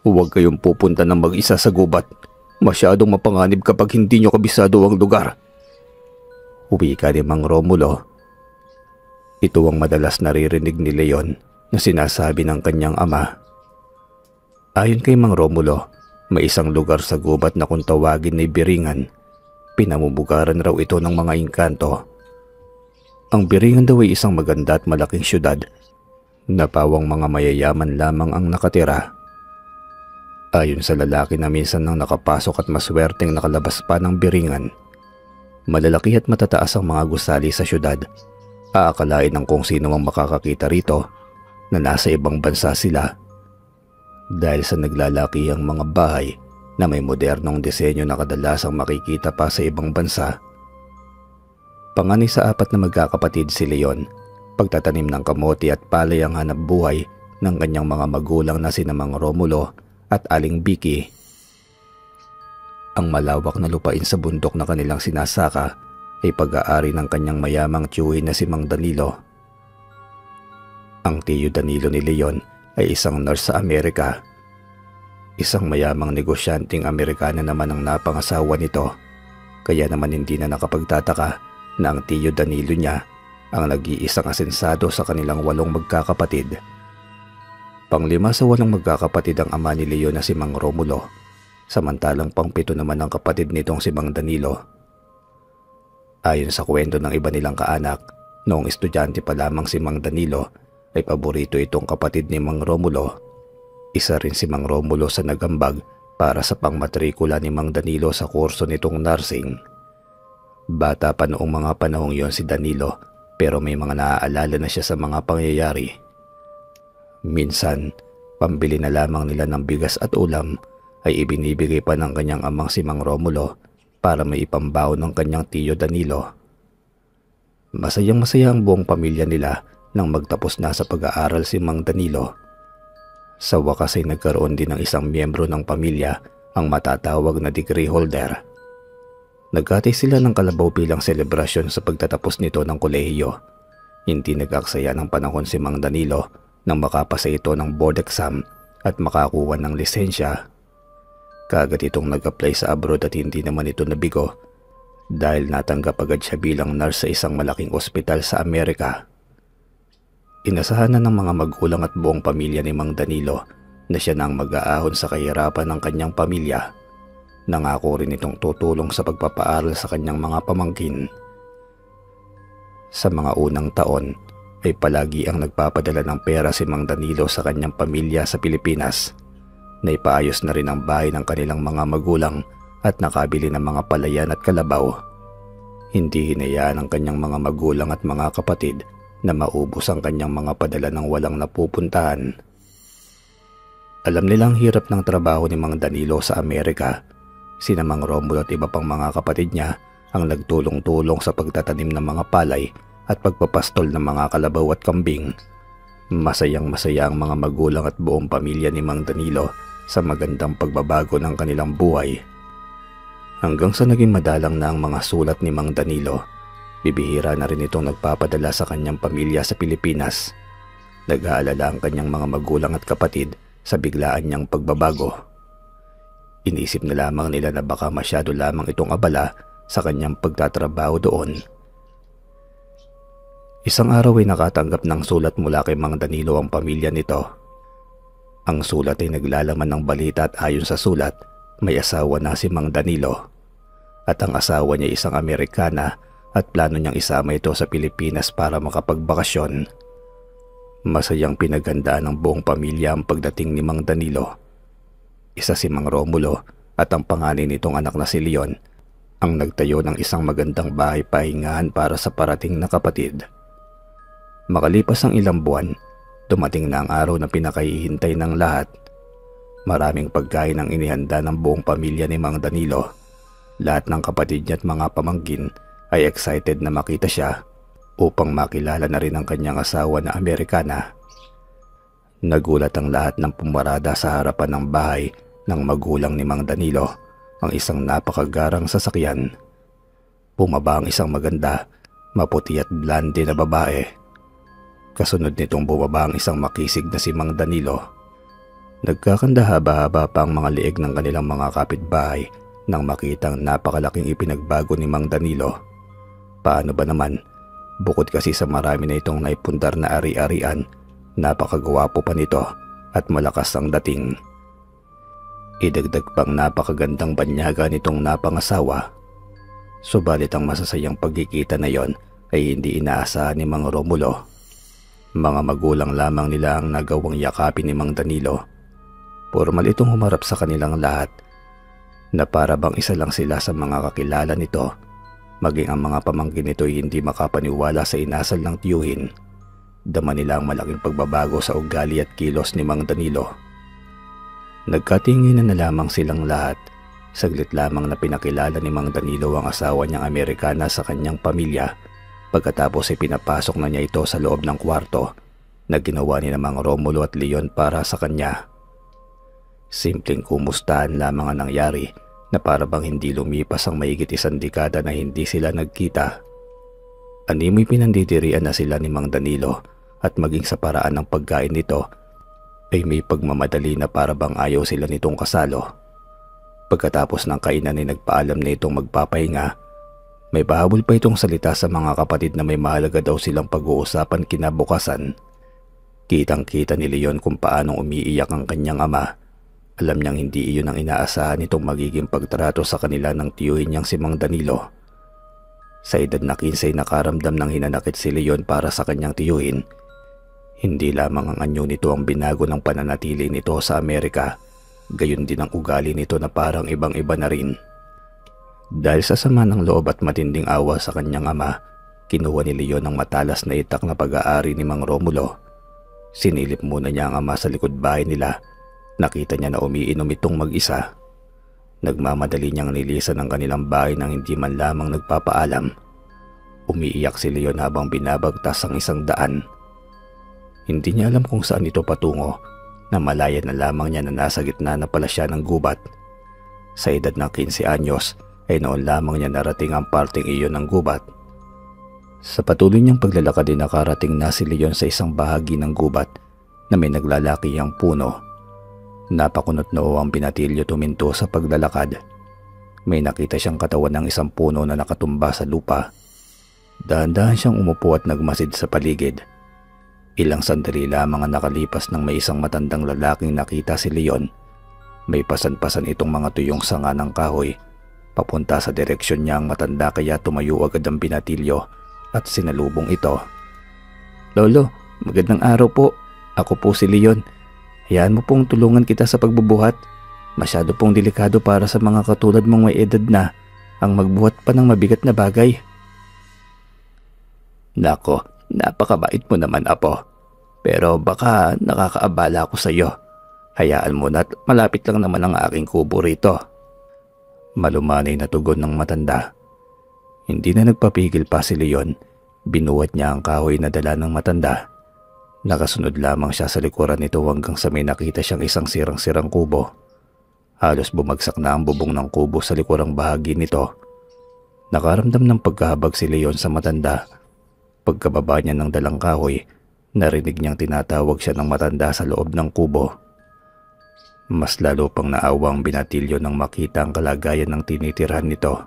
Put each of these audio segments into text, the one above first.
Huwag kayong pupunta ng mag-isa sa gubat. Masyadong mapanganib kapag hindi nyo kabisado ang lugar. Wika ni Mang Romulo. Ito ang madalas naririnig ni Leon na sinasabi ng kanyang ama. Ayon kay Mang Romulo, may isang lugar sa gubat na kung tawagin ay Biringan. Pinamumugaran raw ito ng mga engkanto. Ang Biringan daw ay isang maganda at malaking syudad na pawang mga mayayaman lamang ang nakatira. Ayon sa lalaki na minsan nang nakapasok at maswerteng nakalabas pa ng Biringan, malalaki at matataas ang mga gusali sa syudad. Aakalain ng kung sino mang makakakita rito na nasa ibang bansa sila dahil sa naglalaki ang mga bahay na may modernong disenyo na kadalasang makikita pa sa ibang bansa. Panganay sa 4 na magkakapatid si Leon, pagtatanim ng kamote at palay ang hanap buhay ng kanyang mga magulang na sina Mang Romulo at Aling Vicky. Ang malawak na lupain sa bundok na kanilang sinasaka ay pag-aari ng kanyang mayamang tiyuhin na si Mang Danilo. Ang tiyo Danilo ni Leon ay isang nurse sa Amerika. Isang mayamang negosyanteng Amerikana naman ang napangasawa nito, kaya naman hindi na nakapagtataka na ang tiyo Danilo niya ang nag-iisang asensado sa kanilang 8 magkakapatid. Pang-5 sa 8 magkakapatid ang ama ni Leon na si Mang Romulo, samantalang pang-7 naman ang kapatid nitong si Mang Danilo. Ayon sa kwento ng iba nilang kaanak, noong estudyante pa lamang si Mang Danilo ay paborito itong kapatid ni Mang Romulo. Isa rin si Mang Romulo sa nagambag para sa pangmatrikula ni Mang Danilo sa kurso nitong nursing. Bata pa noong mga panahong yon si Danilo, pero may mga naaalala na siya sa mga pangyayari. Minsan, pambili na lamang nila ng bigas at ulam ay ibinibigay pa ng kanyang amang si Mang Romulo para may ipambaon ng kanyang tiyo Danilo. Masayang-masaya ang buong pamilya nila nang magtapos na sa pag-aaral si Mang Danilo. Sa wakas ay nagkaroon din ng isang miyembro ng pamilya ang matatawag na degree holder. Nagkatay sila ng kalabaw bilang selebrasyon sa pagtatapos nito ng kolehiyo. Hindi nag-aksaya ng panahon si Mang Danilo nang makapasa ito ng board exam at makakuha ng lisensya. Kaagad itong nag-apply sa abroad at hindi naman ito nabigo dahil natanggap agad siya bilang nurse sa isang malaking ospital sa Amerika. Inasahan na ng mga magulang at buong pamilya ni Mang Danilo na siya na ang mag-aahon sa kahirapan ng kanyang pamilya. Nangako rin itong tutulong sa pagpapaaral sa kanyang mga pamangkin. Sa mga unang taon ay palagi ang nagpapadala ng pera si Mang Danilo sa kanyang pamilya sa Pilipinas. Naipaayos na rin ang bahay ng kanilang mga magulang at nakabili ng mga palayan at kalabaw. Hindi hinayaan ng kanyang mga magulang at mga kapatid na maubos ang kanyang mga padala ng walang napupuntahan. Alam nilang hirap ng trabaho ni Mang Danilo sa Amerika. Sina Mang Romulo at iba pang mga kapatid niya ang nagtulong-tulong sa pagtatanim ng mga palay at pagpapastol ng mga kalabaw at kambing. Masayang-masaya ang mga magulang at buong pamilya ni Mang Danilo sa magandang pagbabago ng kanilang buhay. Hanggang sa naging madalang na ang mga sulat ni Mang Danilo, bibihira na rin itong nagpapadala sa kanyang pamilya sa Pilipinas. Nag-aalala ang kanyang mga magulang at kapatid sa biglaan niyang pagbabago. Inisip na lamang nila na baka masyado lamang itong abala sa kanyang pagtatrabaho doon. Isang araw ay nakatanggap ng sulat mula kay Mang Danilo ang pamilya nito. Ang sulat ay naglalaman ng balita at ayon sa sulat, may asawa na si Mang Danilo. At ang asawa niya isang Amerikana at plano niyang isama ito sa Pilipinas para makapagbakasyon. Masayang pinaghandaan ng buong pamilya ang pagdating ni Mang Danilo. Isa si Mang Romulo at ang panganay nitong anak na si Leon ang nagtayo ng isang magandang bahay pahingahan para sa parating na kapatid. Makalipas ang ilang buwan, dumating na ang araw na pinakahihintay ng lahat. Maraming pagkain ang inihanda ng buong pamilya ni Mang Danilo. Lahat ng kapatid niya at mga pamangkin ay excited na makita siya upang makilala na rin ang kanyang asawa na Amerikana. Nagulat ang lahat ng pumarada sa harapan ng bahay ng magulang ni Mang Danilo, ang isang napakagarang sasakyan. Bumaba ang isang maganda, maputi at blonde na babae. Kasunod nitong bumaba ang isang makisig na si Mang Danilo. Nagkakandahaba-haba pa ang mga liig ng kanilang mga kapitbahay nang makitang napakalaking ipinagbago ni Mang Danilo. Paano ba naman? Bukod kasi sa marami na itong naipundar na ari-arian, napakagwapo pa nito at malakas ang dating. Idagdag pang napakagandang banyaga nitong napangasawa. Subalit ang masasayang pagkikita na yon ay hindi inaasahan ni Mang Romulo. Mga magulang lamang nila ang nagawang yakapin ni Mang Danilo. Formal itong humarap sa kanilang lahat na para bang isa lang sila sa mga kakilala nito. Maging ang mga pamangkin nito ay hindi makapaniwala sa inasal ng tiyuhin. Dama nila ang malaking pagbabago sa ugali at kilos ni Mang Danilo. Nagkatinginan na lamang silang lahat. Saglit lamang na pinakilala ni Mang Danilo ang asawa niyang Amerikana sa kanyang pamilya. Pagkatapos ay pinapasok na niya ito sa loob ng kwarto na ginawa ni Mang Romulo at Leon para sa kanya. Simpleng kumustahan lamang ang nangyari na para bang hindi lumipas ang mahigit 1 dekada na hindi sila nagkita. Animoy pinandidirian na sila ni Mang Danilo at maging sa paraan ng pagkain nito ay may pagmamadali na para bang ayaw sila nitong kasalo. Pagkatapos ng kainan ay nagpaalam na itong magpapahinga. May pahabol pa itong salita sa mga kapatid na may mahalaga daw silang pag-uusapan kinabukasan. Kitang-kita ni Leon kung paanong umiiyak ang kanyang ama. Alam niyang hindi iyon ang inaasahan nitong magiging pagtrato sa kanila ng tiyuhin niyang si Mang Danilo. Sa edad na 15 nakaramdam ng hinanakit si Leon para sa kanyang tiyuhin. Hindi lamang ang anyo nito ang binago ng pananatili nito sa Amerika, gayon din ang ugali nito na parang ibang-iba na rin. Dahil sa sama ng loob at matinding awa sa kanyang ama, kinuha ni Leon ang matalas na itak na pag-aari ni Mang Romulo. Sinilip muna niya ang ama sa likod bahay nila. Nakita niya na umiinom itong mag-isa. Nagmamadali niyang nilisan ang kanilang bahay nang hindi man lamang nagpapaalam. Umiiyak si Leon habang binabagtas ang 100. Hindi niya alam kung saan ito patungo, na malaya na lamang niya na nasa gitna na pala siya ng gubat. Sa edad ng 15 anyos ay noon lamang niya narating ang parteng iyon ng gubat. Sa patuloy niyang paglalakad ay nakarating na si Leon sa isang bahagi ng gubat na may naglalaki ang puno. Napakunot noo ang binatilyo tuminto sa paglalakad. May nakita siyang katawan ng isang puno na nakatumba sa lupa. Dahan-dahan siyang umupo at nagmasid sa paligid. Ilang sandali lamang ang nakalipas nang may isang matandang lalaking nakita si Leon. May pasan-pasan itong mga tuyong sanga ng kahoy. Papunta sa direksyon niya ang matanda kaya tumayo agad ang binatilyo at sinalubong ito. "Lolo, magandang araw po. Ako po si Leon. Hayaan mo pong tulungan kita sa pagbubuhat. Masyado pong delikado para sa mga katulad mong may edad na ang magbuhat pa ng mabigat na bagay." "Nako, napakabait mo naman, apo. Pero baka nakakaabala ako sa iyo. Hayaan mo na't malapit lang naman ang aking kubo rito." Malumanay na tugon ng matanda. Hindi na nagpapigil pa si Leon. Binuhat niya ang kahoy na dala ng matanda. Nakasunod lamang siya sa likuran nito hanggang sa may nakita siyang isang sirang-sirang kubo. Halos bumagsak na ang bubong ng kubo sa likurang bahagi nito. Nakaramdam ng pagkahabag si Leon sa matanda. Pagkababa niya ng dalang kahoy, narinig niyang tinatawag siya ng matanda sa loob ng kubo. Mas lalo pang naawa ang binatilyo nang makita ang kalagayan ng tinitirhan nito.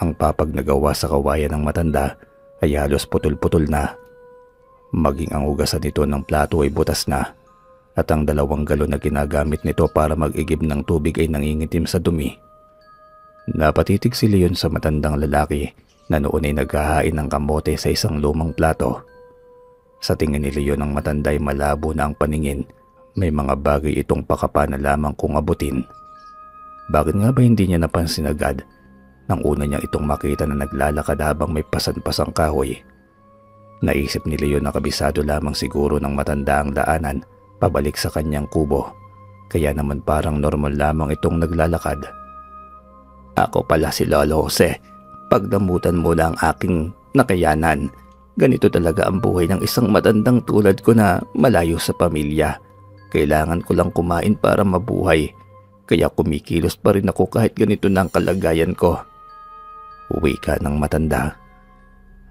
Ang papag na gawa sa kawayan ng matanda ay halos putol-putol na. Maging ang ugasan nito ng plato ay butas na at ang 2 galon na ginagamit nito para mag-igib ng tubig ay nangingitim sa dumi. Napatitig si Leon sa matandang lalaki na noon ay naghahain ng kamote sa isang lumang plato. Sa tingin ni Leon ang matanda ay malabo na ang paningin. May mga bagay itong pakapa na lamang kung abutin. Bakit nga ba hindi niya napansin agad nang una niya itong makita na naglalakad habang may pasan-pasang kahoy? Naisip ni Leon na kabisado lamang siguro ng matanda ang daanan pabalik sa kanyang kubo. Kaya naman parang normal lamang itong naglalakad. "Ako pala si Lolo Jose. Pagdamutan mo na ang aking nakayanan. Ganito talaga ang buhay ng isang matandang tulad ko na malayo sa pamilya. Kailangan ko lang kumain para mabuhay. Kaya kumikilos pa rin ako kahit ganito na ang kalagayan ko." Uwi ka ng matanda.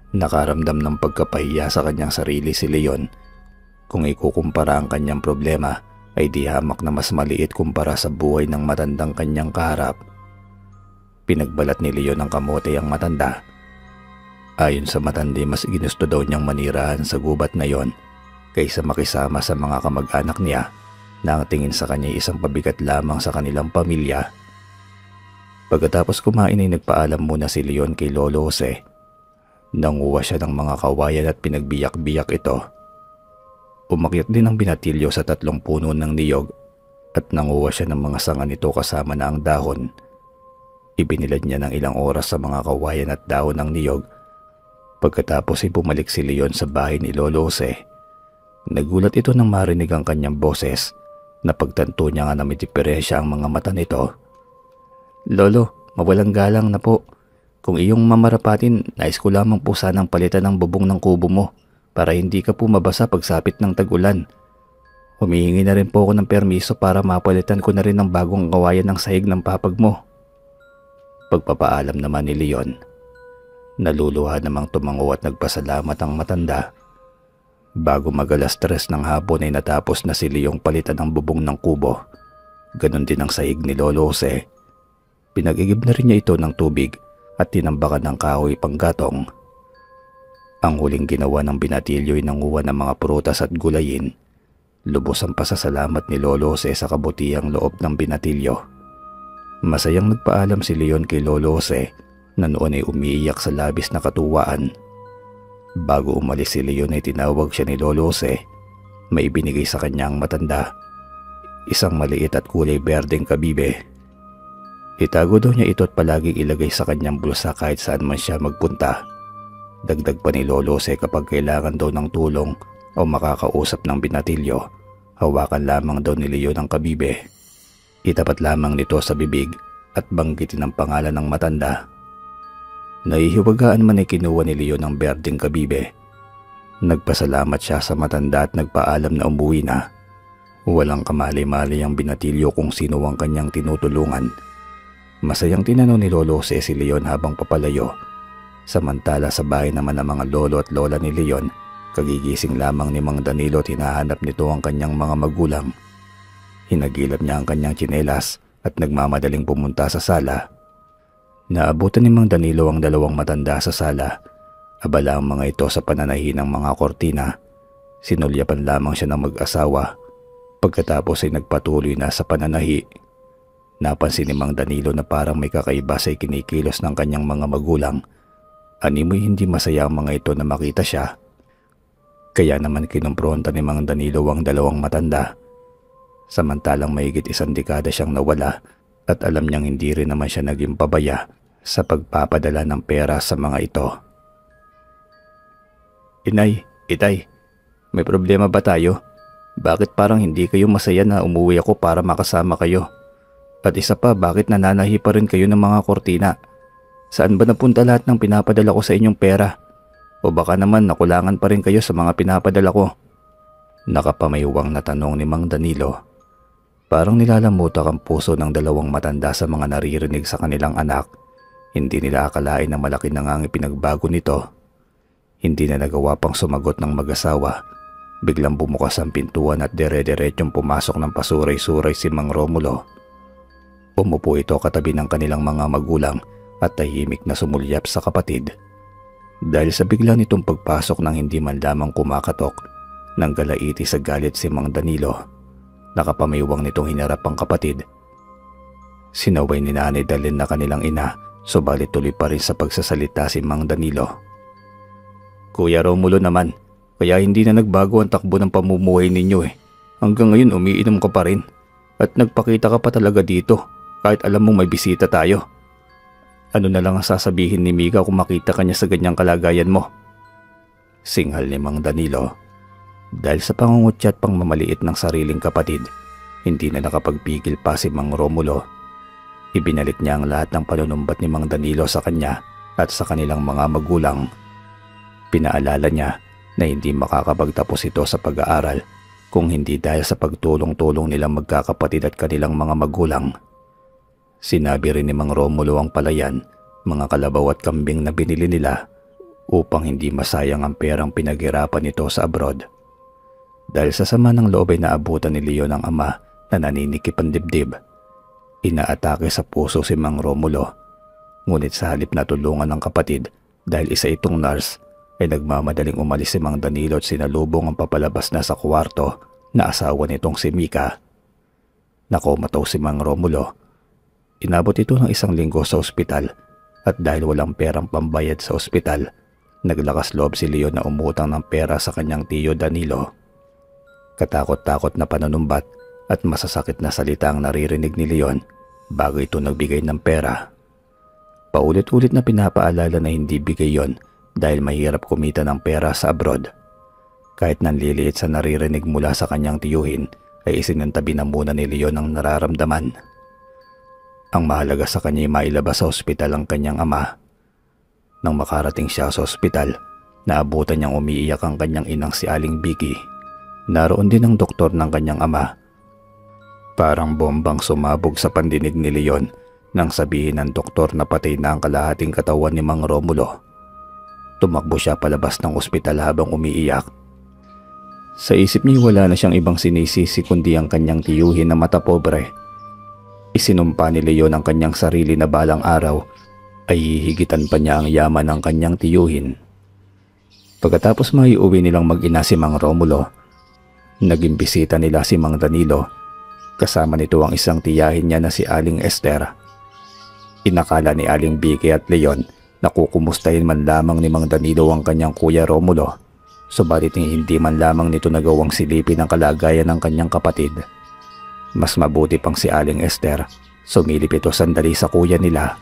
Nakaramdam ng pagkapahiya sa kanyang sarili si Leon. Kung ikukumpara ang kanyang problema ay di hamak na mas maliit kumpara sa buhay ng matandang kanyang kaharap. Pinagbalat ni Leon ng kamote ang matanda. Ayon sa matanda, mas ginusto daw niyang manirahan sa gubat na yon kaysa makisama sa mga kamag-anak niya na ang tingin sa kanya isang pabigat lamang sa kanilang pamilya. Pagkatapos kumain ay nagpaalam muna si Leon kay Lolo Jose. Nanguha siya ng mga kawayan at pinagbiyak-biyak ito. Umakyat din ang binatilyo sa 3 puno ng niyog at nanguha siya ng mga sanga nito kasama na ang dahon. Ibinilad niya ng ilang oras sa mga kawayan at dahon ng niyog. Pagkatapos ay bumalik si Leon sa bahay ni Lolo Jose. Nagulat ito nang marinig ang kanyang boses. Napagtanto niya nga na may diferensya ang mga mata nito. "Lolo, mawalang galang na po. Kung iyong mamarapatin, nais ko lamang po sanang palitan ang bubong ng kubo mo para hindi ka po mabasa pagsapit ng tag-ulan. Humihingi na rin po ako ng permiso para mapalitan ko na rin ng bagong kawayan ng sahig ng papag mo." Pagpapaalam naman ni Leon. Naluluha namang tumango at nagpasalamat ang matanda. Bago mag-alas 3 ng hapon ay natapos na si Leong palitan ang bubong ng kubo. Ganon din ang sahig ni Lolo Jose. Pinag-igib na rin niya ito ng tubig at tinambakan ng kahoy panggatong. Ang huling ginawa ng binatilyo ay nanguha ng mga prutas at gulayin. Lubos ang pasasalamat ni Lolo Jose sa kabutihang loob ng binatilyo. Masayang nagpaalam si Leon kay Lolo Jose na noon ay umiiyak sa labis na katuwaan. Bago umalis si Leon ay tinawag siya ni Lolo Jose. May ibinigay sa kanya ang matanda. Isang maliit at kulay berdeng kabibe. Itago daw niya ito at palaging ilagay sa kanyang bulsa kahit saan man siya magpunta. Dagdag pa ni Lolo Jose kapag kailangan daw ng tulong o makakausap ng binatilyo, hawakan lamang daw ni Leon ang kabibe. Itapat lamang nito sa bibig at banggitin ang pangalan ng matanda. Nahihiwagaan man ay kinuha ni Leon ang berdeng kabibe. Nagpasalamat siya sa matanda at nagpaalam na umuwi na. Walang kamali-mali ang binatilyo kung sino ang kanyang tinutulungan. Masayang tinanong ni Lolo Jose si Leon habang papalayo. Samantala sa bahay naman ng mga lolo at lola ni Leon, kagigising lamang ni Mang Danilo at hinahanap nito ang kanyang mga magulang. Hinagilap niya ang kanyang tsinelas at nagmamadaling pumunta sa sala. Naabutan ni Mang Danilo ang 2 matanda sa sala. Abala ang mga ito sa pananahi ng mga kortina. Sinulyapan lamang siya ng mag-asawa. Pagkatapos ay nagpatuloy na sa pananahi. Napansin ni Mang Danilo na parang may kakaiba sa kinikilos ng kanyang mga magulang. Animoy hindi masaya ang mga ito na makita siya. Kaya naman kinumpronta ni Mang Danilo ang 2 matanda. Samantalang mahigit 1 dekada siyang nawala at alam niyang hindi rin naman siya naging pabaya sa pagpapadala ng pera sa mga ito. "Inay, Itay, may problema ba tayo? Bakit parang hindi kayo masaya na umuwi ako para makasama kayo? At isa pa, bakit nananahi pa rin kayo ng mga kortina? Saan ba napunta lahat ng pinapadala ko sa inyong pera? O baka naman nakulangan pa rin kayo sa mga pinapadala ko?" Nakapamaywang na tanong ni Mang Danilo. Parang nilalamutak ang puso ng 2 matanda sa mga naririnig sa kanilang anak. Hindi nila akalain na malaki na nga ang ipinagbago nito. Hindi na nagawa pang sumagot ng mag-asawa. Biglang bumukas ang pintuan at dire-diretsyong pumasok ng pasuray-suray si Mang Romulo. Umupo ito katabi ng kanilang mga magulang at tahimik na sumulyap sa kapatid. Dahil sa bigla nitong pagpasok ng hindi man lamang kumakatok, nang galaiti sa galit si Mang Danilo. Nakapamaywang nitong hinarap ang kapatid. Sinaway ni Nanay Dalin na kanilang ina, subalit tuloy pa rin sa pagsasalita si Mang Danilo. "Kuya Romulo naman, kaya hindi na nagbago ang takbo ng pamumuhay ninyo eh. Hanggang ngayon umiinom ka pa rin. At nagpakita ka pa talaga dito, kahit alam mong may bisita tayo. Ano na lang ang sasabihin ni Mika kung makita ka niya sa ganyang kalagayan mo?" Singhal ni Mang Danilo. Dahil sa pangungutya at pangmamaliit ng sariling kapatid, hindi na nakapagpigil pa si Mang Romulo. Ibinalik niya ang lahat ng panunumbat ni Mang Danilo sa kanya at sa kanilang mga magulang. Pinaalala niya na hindi makakapagtapos ito sa pag-aaral kung hindi dahil sa pagtulong-tulong nilang magkakapatid at kanilang mga magulang. Sinabi rin ni Mang Romulo ang palayan, mga kalabaw at kambing na binili nila upang hindi masayang ang perang pinaghirapan nito sa abroad. Dahil sa sama ng loob ay naabutan ni Leon ang ama na naninikip ang dibdib. Inaatake sa puso si Mang Romulo. Ngunit sa halip na tulungan ng kapatid dahil isa itong nurse, ay nagmamadaling umalis si Mang Danilo at sinalubong ang papalabas na sa kwarto na asawa nitong si Mika. Nakomataw si Mang Romulo. Inabot ito ng 1 linggo sa ospital at dahil walang perang pambayad sa ospital, naglakas loob si Leon na umutang ng pera sa kanyang tiyo Danilo. Katakot-takot na pananumbat at masasakit na salita ang naririnig ni Leon bago ito nagbigay ng pera. Paulit-ulit na pinapaalala na hindi bigay yon dahil mahirap kumita ng pera sa abroad. Kahit nanliliit sa naririnig mula sa kanyang tiyuhin, ay isinantabi na muna ni Leon ang nararamdaman. Ang mahalaga sa kanya ay mailabas sa ospital ang kanyang ama. Nang makarating siya sa ospital, naabutan niyang umiiyak ang kanyang inang si Aling Vicky. Naroon din ang doktor ng kanyang ama. Parang bombang sumabog sa pandinig ni Leon nang sabihin ng doktor na patay na ang kalahating katawan ni Mang Romulo. Tumakbo siya palabas ng ospital habang umiiyak. Sa isip niya wala na siyang ibang sinisisi kundi ang kanyang tiyuhin na mata pobre. Isinumpa ni Leon ang kanyang sarili na balang araw ay hihigitan pa niya ang yaman ng kanyang tiyuhin. Pagkatapos maiuwi nilang mag-ina si Mang Romulo, naging bisita nila si Mang Danilo. Kasama nito ang isang tiyahin niya na si Aling Esther. Inakala ni Aling Vicky at Leon na kukumustahin man lamang ni Mang Danilo ang kanyang kuya Romulo, subalit hindi man lamang nito nagawang silipin ang kalagayan ng kanyang kapatid. Mas mabuti pang si Aling Esther, sumilip ito sandali sa kuya nila.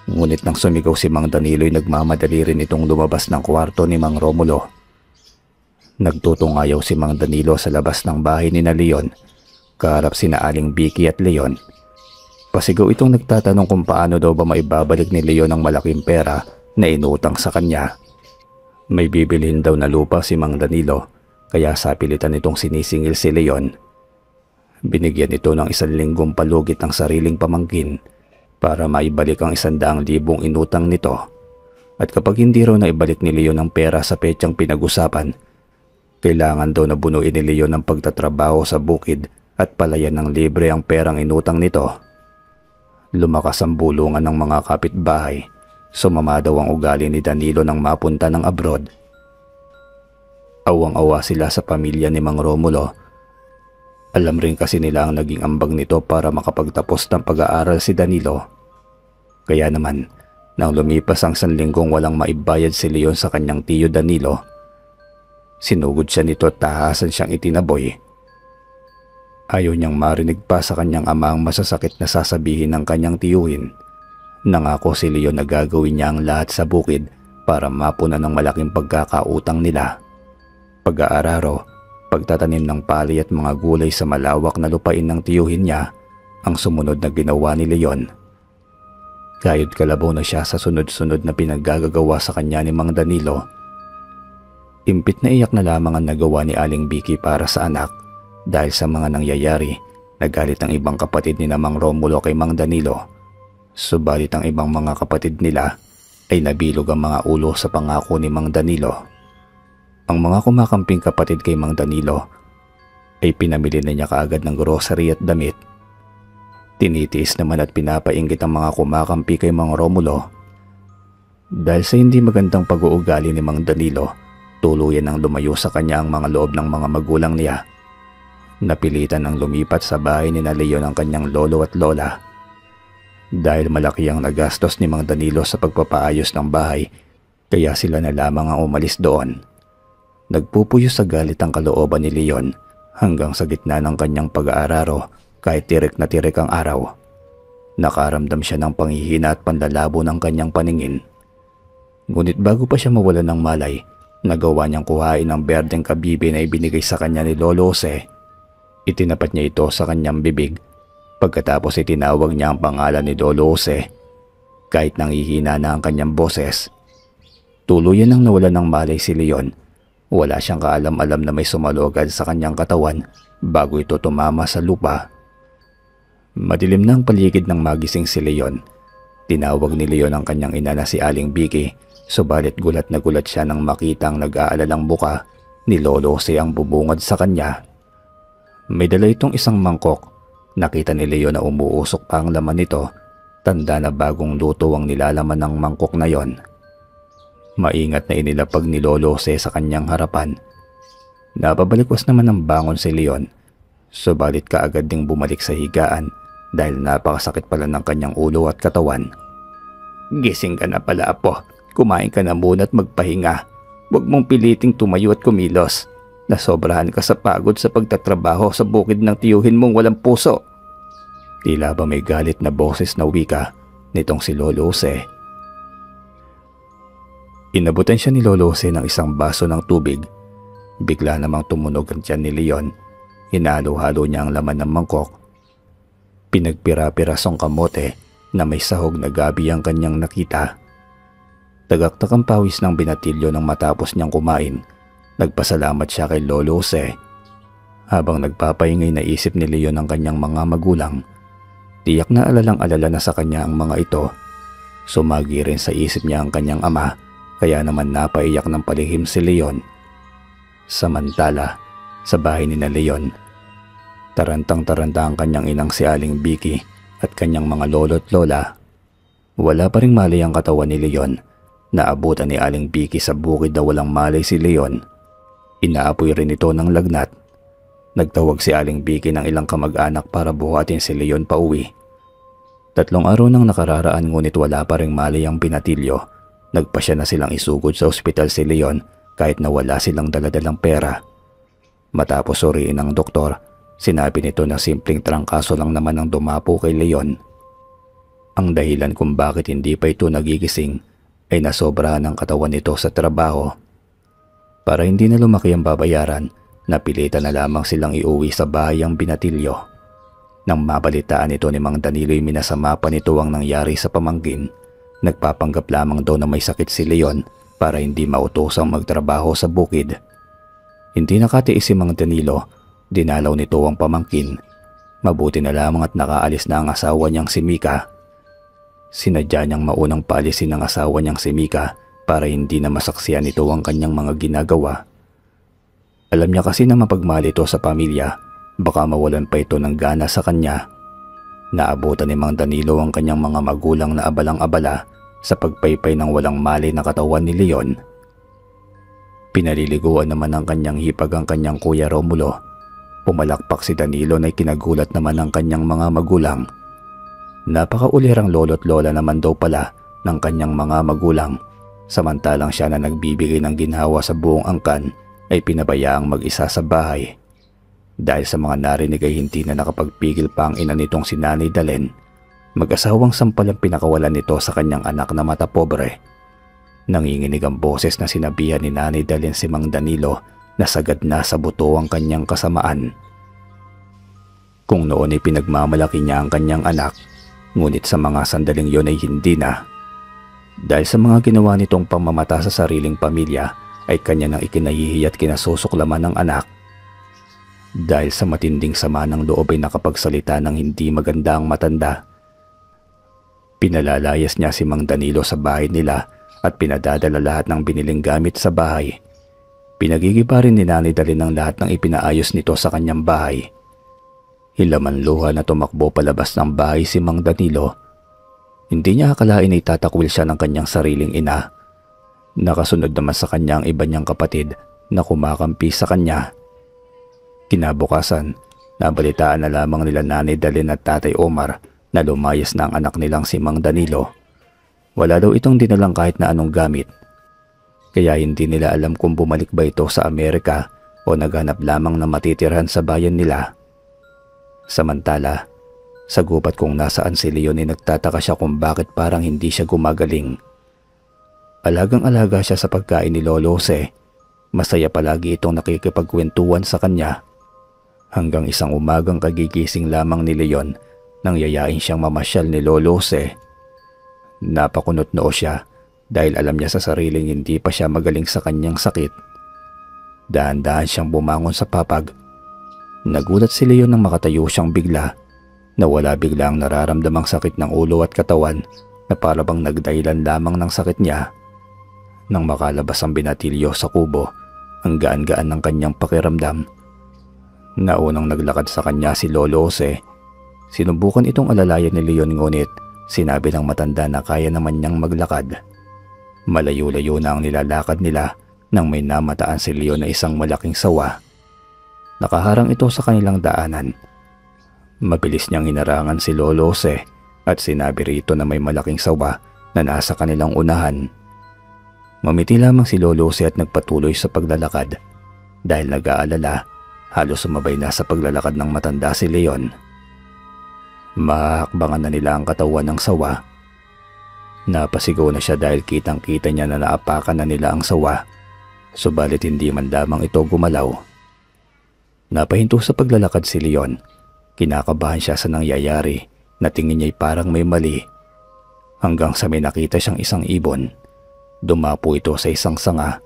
Ngunit nang sumigaw si Mang Danilo ay nagmamadali rin itong lumabas ng kwarto ni Mang Romulo. Nagtutungayaw si Mang Danilo sa labas ng bahay ni na Leon, kaharap sina Aling Vicky at Leon. Pasigaw itong nagtatanong kung paano daw ba maibabalik ni Leon ang malaking pera na inutang sa kanya. May bibilhin daw na lupa si Mang Danilo, kaya sa pilitan itong sinisingil si Leon. Binigyan ito ng 1 linggong palugit ang sariling pamangkin para maibalik ang 100,000 inutang nito. At kapag hindi raw naibalik ni Leon ang pera sa petsang pinag-usapan, kailangan daw na bunuin ni Leon ang pagtatrabaho sa bukid at palayan ng libre ang perang inutang nito. Lumakas ang bulungan ng mga kapitbahay. Sumama daw ang ugali ni Danilo nang mapunta ng abroad. Awang-awa sila sa pamilya ni Mang Romulo. Alam rin kasi nila ang naging ambag nito para makapagtapos ng pag-aaral si Danilo. Kaya naman, nang lumipas ang 1 linggong walang maibayad si Leon sa kanyang tiyo Danilo, sinugod siya nito at tahasan siyang itinaboy. Ayaw niyang marinig pa sa kanyang ama ang masasakit na sasabihin ng kanyang tiyuhin. Nangako si Leon na gagawin niya ang lahat sa bukid para mapunan ng malaking pagkakautang nila. Pag-aararo, pagtatanim ng palay at mga gulay sa malawak na lupain ng tiyuhin niya ang sumunod na ginawa ni Leon. Kayod kalabaw na siya sa sunod-sunod na pinaggagawa sa kanya ni Mang Danilo. Impit na iyak na lamang ang nagawa ni Aling Vicky para sa anak. Dahil sa mga nangyayari, nagalit ang ibang kapatid ni Mang Romulo kay Mang Danilo. Subalit ang ibang mga kapatid nila ay nabilog ang mga ulo sa pangako ni Mang Danilo. Ang mga kumakamping kapatid kay Mang Danilo ay pinamili na niya kaagad ng grocery at damit. Tinitiis naman at pinapainggit ang mga kumakampi kay Mang Romulo. Dahil sa hindi magandang pag-uugali ni Mang Danilo, tuluyan ang lumayo sa kanya ang mga loob ng mga magulang niya. Napilitan ng lumipat sa bahay ni na Leon ang kanyang lolo at lola. Dahil malaki ang nagastos ni Mang Danilo sa pagpapaayos ng bahay, kaya sila na lamang ang umalis doon. Nagpupuyo sa galit ang kalooban ni Leon hanggang sa gitna ng kanyang pag-aararo kahit tirik na tirik ang araw. Nakaramdam siya ng panghihina at panlalabo ng kanyang paningin. Ngunit bago pa siya mawalan ng malay, nagawa niyang kuhain ang berdeng kabibe na ibinigay sa kanya ni Lolo Jose. Itinapat niya ito sa kanyang bibig. Pagkatapos itinawag niya ang pangalan ni Lolo Jose. Kahit nanghihina na ang kanyang boses, tuluyan nang nawalan ng malay si Leon. Wala siyang kaalam-alam na may sumalugad sa kanyang katawan bago ito tumama sa lupa. Madilim na ang paligid nang magising si Leon. Tinawag ni Leon ang kanyang ina na si Aling Vicky, subalit gulat na gulat siya nang makita ang nag-aalalang buka ni Lolo Jose ang bubungad sa kanya. May dala itong isang mangkok. Nakita ni Leo na umuusok pa ang laman nito. Tanda na bagong luto ang nilalaman ng mangkok na yon. Maingat na inilapag ni Lolo Jose sa kanyang harapan. Napabalikwas naman ng bangon si Leon, subalit kaagad ding bumalik sa higaan dahil napakasakit pala ng kanyang ulo at katawan. "Gising ka na pala, apo. Kumain ka na muna at magpahinga. Huwag mong piliting tumayo at kumilos. Nasobrahan ka sa pagod sa pagtatrabaho sa bukid ng tiyuhin mong walang puso." Tila ba may galit na boses na wika nitong si Lolo Jose. Inabutan siya ni Lolo Jose ng isang baso ng tubig. Bigla namang tumunog ang tiyan ni Leon. Hinalo-halo niya ang laman ng mangkok. Pinagpira-pirasong kamote na may sahog na gabi ang kanyang nakita. Tagaktak ang pawis ng binatilyo nang matapos niyang kumain. Nagpasalamat siya kay Lolo Jose. Habang nagpapahingay, naisip ni Leon ang kanyang mga magulang. Tiyak na alalang-alala na sa kanya ang mga ito. Sumagi rin sa isip niya ang kanyang ama, kaya naman napaiyak ng palihim si Leon. Samantala, sa bahay ni na Leon, tarantang-taranta ang kanyang inang si Aling Vicky at kanyang mga lolo at lola. Wala pa ring malay ang katawan ni Leon. Naabutan ni Aling Vicky sa bukid na walang malay si Leon. Inaapoy rin ito ng lagnat. Nagtawag si Aling Vicky ng ilang kamag-anak para buhatin si Leon pauwi. 3 araw nang nakararaan ngunit wala pa ring malay ang binatilyo. Nagpasya na silang isugod sa ospital si Leon kahit na wala silang daladalang pera. Matapos suriin ng doktor, sinabi nito na simpleng trangkaso lang naman ang dumapo kay Leon. Ang dahilan kung bakit hindi pa ito nagigising ay nasobrahan ang katawan nito sa trabaho. Para hindi na lumaki ang babayaran, napilitan na lamang silang iuwi sa bahay ang binatilyo. Nang mabalitaan ito ni Mang Danilo'y minasama pa nito ang nangyari sa pamangkin. Nagpapanggap lamang daw na may sakit si Leon para hindi mautosang magtrabaho sa bukid. Hindi nakatiis si Mang Danilo, dinalaw nito ang pamangkin. Mabuti na lamang at nakaalis na ang asawa niyang si Mika. Sinadya niyang maunang paalisin ng asawa niyang si Mika para hindi na masaksiyan nito ang kanyang mga ginagawa. Alam niya kasi na mapagmahal ito sa pamilya, baka mawalan pa ito ng gana sa kanya. Naabutan ni Mang Danilo ang kanyang mga magulang na abalang-abala sa pagpaypay ng walang malay na katawan ni Leon. Pinaliliguan naman ng kanyang hipag ang kanyang kuya Romulo. Pumalakpak si Danilo na kinagulat naman ng kanyang mga magulang. Napakaulirang lolo at lola naman daw pala ng kanyang mga magulang, samantalang siya na nagbibigay ng ginhawa sa buong angkan ay pinabayaang mag-isa sa bahay. Dahil sa mga narinig ay hindi na nakapagpigil pa ang ina nitong si Nanay Dalen. Mag-asawang sampal ang pinakawalan nito sa kanyang anak na mata pobre. Nanginginig ang boses na sinabihan ni Nanay Dalen si Mang Danilo na sagad na sa buto ang kanyang kasamaan. Kung noon ay pinagmamalaki niya ang kanyang anak, ngunit sa mga sandaling yon ay hindi na. Dahil sa mga ginawa nitong pamamata sa sariling pamilya ay kanya nang ikinahihiya at kinasusuklaman ng anak. Dahil sa matinding sama ng loob ay nakapagsalita ng hindi maganda ang matanda. Pinalalayas niya si Mang Danilo sa bahay nila at pinadadala lahat ng biniling gamit sa bahay. Pinagigiba rin ni Nanay Dalen ng lahat ng ipinaayos nito sa kanyang bahay. Hilaman luha na tumakbo palabas ng bahay si Mang Danilo. Hindi niya akalain ay tatakwil siya ng kanyang sariling ina. Nakasunod naman sa kanya ang iba niyang kapatid na kumakampi sa kanya. Kinabukasan, nabalitaan na lamang nila Nanay Dalen at Tatay Omar na lumayas na ang anak nilang si Mang Danilo. Wala daw itong dinalang kahit na anong gamit. Kaya hindi nila alam kung bumalik ba ito sa Amerika o naghanap lamang na matitirhan sa bayan nila. Samantala, sa gubat kung nasaan si Leon ay nagtataka siya kung bakit parang hindi siya gumagaling. Alagang-alaga siya sa pagkain ni Lolo Jose. Masaya palagi itong nakikipagkwentuhan sa kanya. Hanggang isang umagang kagigising lamang ni Leon nang yayain siyang mamasyal ni Lolo Jose. Napakunot noo siya dahil alam niya sa sariling hindi pa siya magaling sa kanyang sakit. Dahan-dahan siyang bumangon sa papag. Nagulat si Leon nang makatayo siyang bigla. Nawala bigla ang nararamdamang sakit ng ulo at katawan na para bang nagdahilan lamang ng sakit niya. Nang makalabas ang binatilyo sa kubo, Ang gaan-gaan ng kanyang pakiramdam. Naunang naglakad sa kanya si Lolo Jose. Sinubukan itong alalayan ni Leon ngunit sinabi ng matanda na kaya naman niyang maglakad. Malayo-layo na ang nilalakad nila nang may namataan si Leon na isang malaking sawa. Nakaharang ito sa kanilang daanan. Mabilis niyang hinarangan si Lolo Jose at sinabi rito na may malaking sawa na nasa kanilang unahan. Mamiti lamang si Lolo Jose at nagpatuloy sa paglalakad. Dahil nag-aalala, halos sumabay na sa paglalakad ng matanda si Leon. Mahakbangan na nila ang katawan ng sawa. Napasigaw na siya dahil kitang-kita niya na naapakan na nila ang sawa, subalit hindi man lamang ito gumalaw. Napahinto sa paglalakad si Leon. Kinakabahan siya sa nangyayari na tingin niya'y parang may mali. Hanggang sa may nakita siyang isang ibon. Dumapo ito sa isang sanga.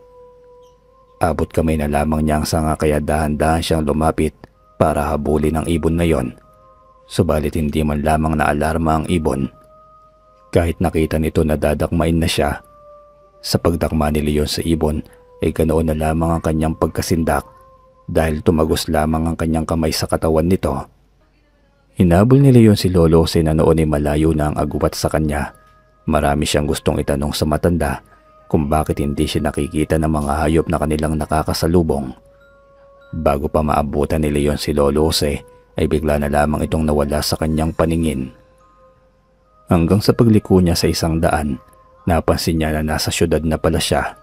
Abot kamay na lamang niya ang sanga kaya dahan-dahan siyang lumapit para habulin ang ibon na yon. Subalit hindi man lamang naalarma ang ibon. Kahit nakita nito na dadakmain na siya. Sa pagdakma ni Leon sa ibon ay ganoon na lamang ang kanyang pagkasindak dahil tumagos lamang ang kanyang kamay sa katawan nito. Hinabol ni Leon si Lolo Jose na noon ay malayo na ang agwat sa kanya. Marami siyang gustong itanong sa matanda kung bakit hindi siya nakikita ng mga hayop na kanilang nakakasalubong. Bago pa maabutan ni Leon si Lolo Jose ay bigla na lamang itong nawala sa kanyang paningin. Hanggang sa pagliko niya sa isang daan, napansin niya na nasa syudad na pala siya.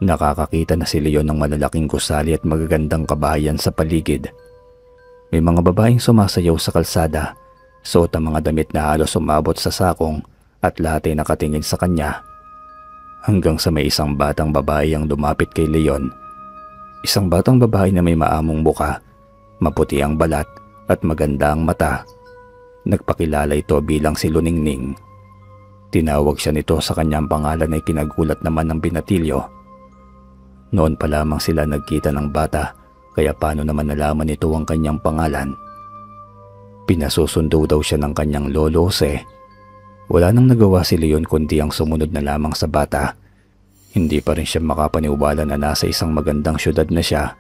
Nakakakita na si Leon ng malalaking gusali at magagandang kabahayan sa paligid. May mga babaeng sumasayaw sa kalsada, suot ang mga damit na halos umabot sa sakong at lahat ay nakatingin sa kanya. Hanggang sa may isang batang babae ang lumapit kay Leon. Isang batang babae na may maamong muka, maputi ang balat at maganda ang mata. Nagpakilala ito bilang si Luningning. Tinawag siya nito sa kanyang pangalan ay kinagulat naman ng binatilyo. Noon pa lamang sila nagkita ng bata, kaya paano naman nalaman nito ang kanyang pangalan? Pinasusundo daw siya ng kanyang Lolo Jose. Wala nang nagawa si Leon kundi ang sumunod na lamang sa bata. Hindi pa rin siya makapaniwala na nasa isang magandang syudad na siya.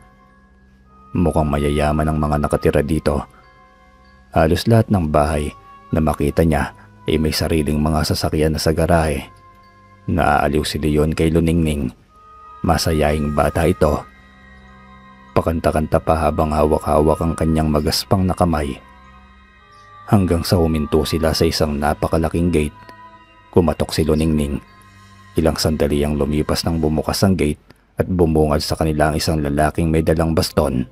Mukhang mayayaman ang mga nakatira dito. Halos lahat ng bahay na makita niya ay may sariling mga sasakyan na sa garahe. Naaaliw si Leon kay Luningning. Masayaing bata ito. Pakanta-kanta pa habang hawak-hawak ang kanyang magaspang na kamay. Hanggang sa huminto sila sa isang napakalaking gate. Kumatok si Luningning. Ilang sandali ang lumipas nang bumukas ang gate at bumungad sa kanila ang isang lalaking may dalang baston.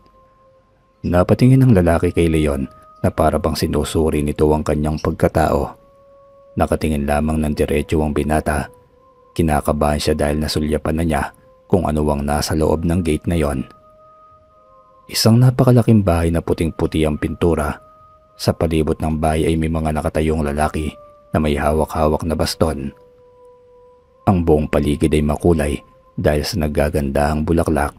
Napatingin ang lalaki kay Leon na para bang sinusuri nito ang kanyang pagkatao. Nakatingin lamang ng diretso ang binata. Kinakabahan siya dahil nasulyapan na niya kung ano ang nasa loob ng gate na yon. Isang napakalaking bahay na puting-puti ang pintura. Sa palibot ng bahay ay may mga nakatayong lalaki na may hawak-hawak na baston. Ang buong paligid ay makulay dahil sa nagagandahang bulaklak.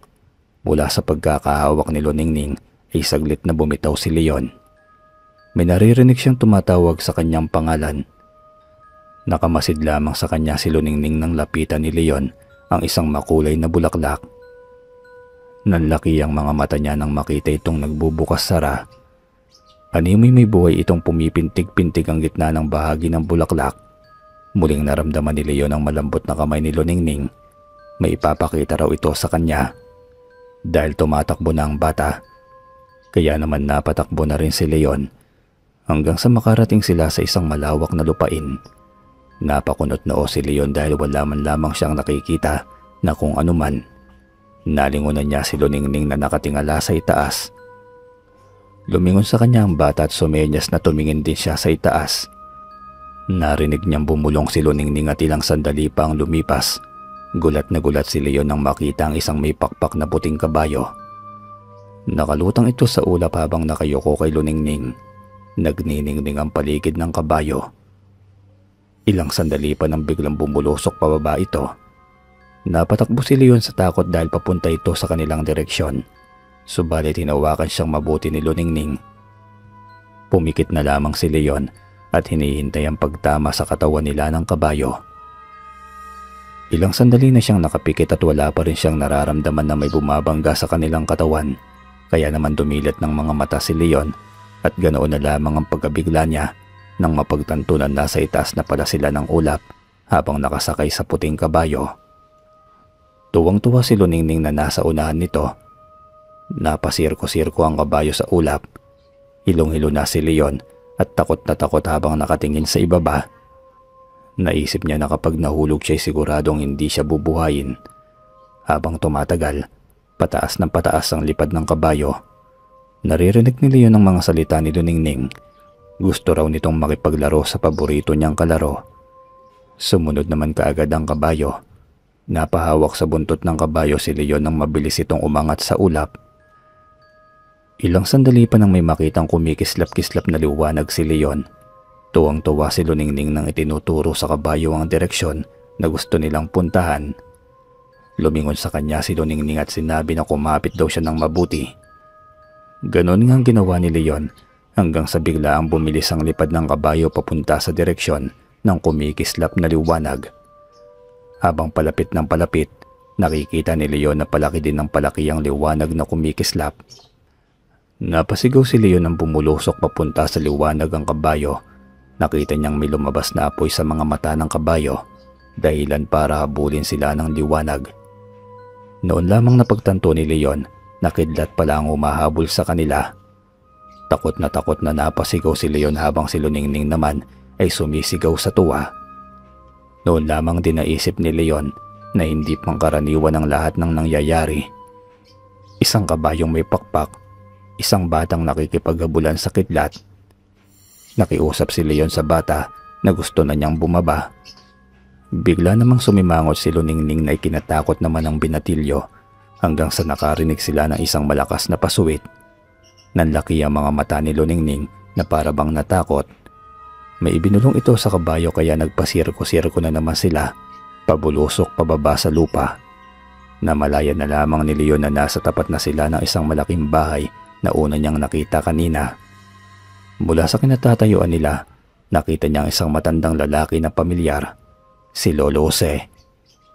Mula sa pagkakahawak ni Luningning ay saglit na bumitaw si Leon. May naririnig siyang tumatawag sa kanyang pangalan. Nakamasid lamang sa kanya si Luningning nang lapitan ni Leon ang isang makulay na bulaklak. Nanlaki ang mga mata niya nang makita itong nagbubukas sara. Animoy may buhay itong pumipintig-pintig ang gitna ng bahagi ng bulaklak. Muling naramdaman ni Leon ang malambot na kamay ni Luningning. May ipapakita raw ito sa kanya. Dahil tumatakbo na ang bata, kaya naman napatakbo na rin si Leon hanggang sa makarating sila sa isang malawak na lupain. Napakunot noo si Leon dahil wala man lamang siyang nakikita na kung ano man. Nalingunan niya si Luningning na nakatingala sa itaas. Lumingon sa kanya ang bata at sumenyas na tumingin din siya sa itaas. Narinig niyang bumulong si Luningning at ilang sandali pa ang lumipas. Gulat na gulat si Leon nang makita ang isang may pakpak na puting kabayo. Nakalutang ito sa ulap habang nakayuko kay Luningning. Nagniningning ang paligid ng kabayo. Ilang sandali pa nang biglang bumulusok pababa ito. Napatakbo si Leon sa takot dahil papunta ito sa kanilang direksyon. Subalit hinawakan siyang mabuti ni Luningning. Pumikit na lamang si Leon at hinihintay ang pagtama sa katawan nila ng kabayo. Ilang sandali na siyang nakapikit at wala pa rin siyang nararamdaman na may bumabangga sa kanilang katawan. Kaya naman dumilat ng mga mata si Leon at ganoon na lamang ang pagkabigla niya nang mapagtanto na nasa itaas na pala sila ng ulap habang nakasakay sa puting kabayo. Tuwang-tuwa si Luningning na nasa unahan nito. Napasirko-sirko ang kabayo sa ulap. Hilong-hilo na si Leon at takot na takot habang nakatingin sa ibaba. Naisip niya na kapag nahulog siya siguradong hindi siya bubuhayin. Habang tumatagal, pataas ng pataas ang lipad ng kabayo. Naririnig ni Leon ang mga salita ni Luningning. Gusto raw nitong makipaglaro sa paborito niyang kalaro. Sumunod naman kaagad ang kabayo. Napahawak sa buntot ng kabayo si Leon nang mabilis itong umangat sa ulap. Ilang sandali pa nang may makitang kumikislap-kislap na liwanag si Leon. Tuwang-tuwa si Luningning nang itinuturo sa kabayo ang direksyon na gusto nilang puntahan. Lumingon sa kanya si Luningning at sinabi na kumapit daw siya ng mabuti. Ganon nga ang ginawa ni Leon hanggang sa biglaang bumilis ang lipad ng kabayo papunta sa direksyon ng kumikislap na liwanag. Habang palapit ng palapit, nakikita ni Leon na palaki din ng palaki ang liwanag na kumikislap. Napasigaw si Leon nang bumulusok papunta sa liwanag ang kabayo. Nakita niyang may lumabas na apoy sa mga mata ng kabayo, dahilan para habulin sila ng liwanag. Noon lamang napagtanto ni Leon na kidlat pala ang humahabol sa kanila. Takot na napasigaw si Leon habang si Luningning naman ay sumisigaw sa tuwa. Noon lamang din naisip ni Leon na hindi pangkaraniwan ang lahat ng nangyayari. Isang kabayong may pakpak, isang batang nakikipaghabulan sa kidlat. Nakiusap si Leon sa bata na gusto na niyang bumaba. Bigla namang sumimangot si Luningning na ikinatakot naman ang binatilyo hanggang sa nakarinig sila ng isang malakas na pasuwit. Nanlaki ang mga mata ni Luningning na para bang natakot. May ibinulong ito sa kabayo kaya nagpasirko-sirko na naman sila, pabulusok pababa sa lupa. Namalaya na lamang ni Leon na nasa tapat na sila ng isang malaking bahay na una niyang nakita kanina. Mula sa kinatatayuan nila, nakita niyang isang matandang lalaki na pamilyar, si Lolo Jose.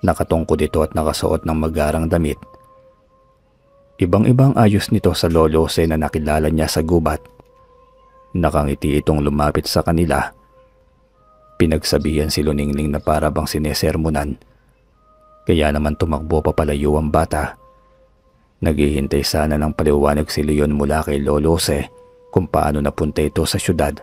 Nakatungkod ito at nakasuot ng magarang damit. Ibang-ibang ayos nito sa Lolo Jose na nakilala niya sa gubat. Nakangiti itong lumapit sa kanila. Pinagsabihan si Luningning na para bang sinesermonan. Kaya naman tumakbo papalayo ang bata. Naghihintay sana ng paliwanag si Leon mula kay Lolo Jose kung paano napunta ito sa syudad.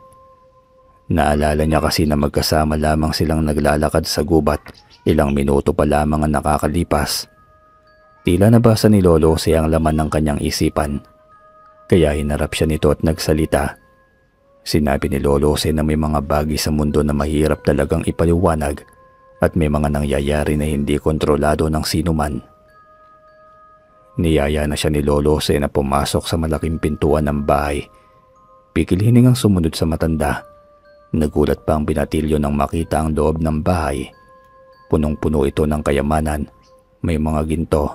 Naalala niya kasi na magkasama lamang silang naglalakad sa gubat, ilang minuto pa lamang ang nakakalipas. Tila nabasa ni Lolo Jose ang laman ng kanyang isipan. Kaya hinarap siya nito at nagsalita. Sinabi ni Lolo Jose na may mga bagay sa mundo na mahirap talagang ipaliwanag at may mga nangyayari na hindi kontrolado ng sinuman. Niyaya na siya ni Lolo Jose na pumasok sa malaking pintuan ng bahay. Pikil-hiningang sumunod sa matanda. Nagulat pa ang binatilyo nang makita ang loob ng bahay. Punong-puno ito ng kayamanan. May mga ginto,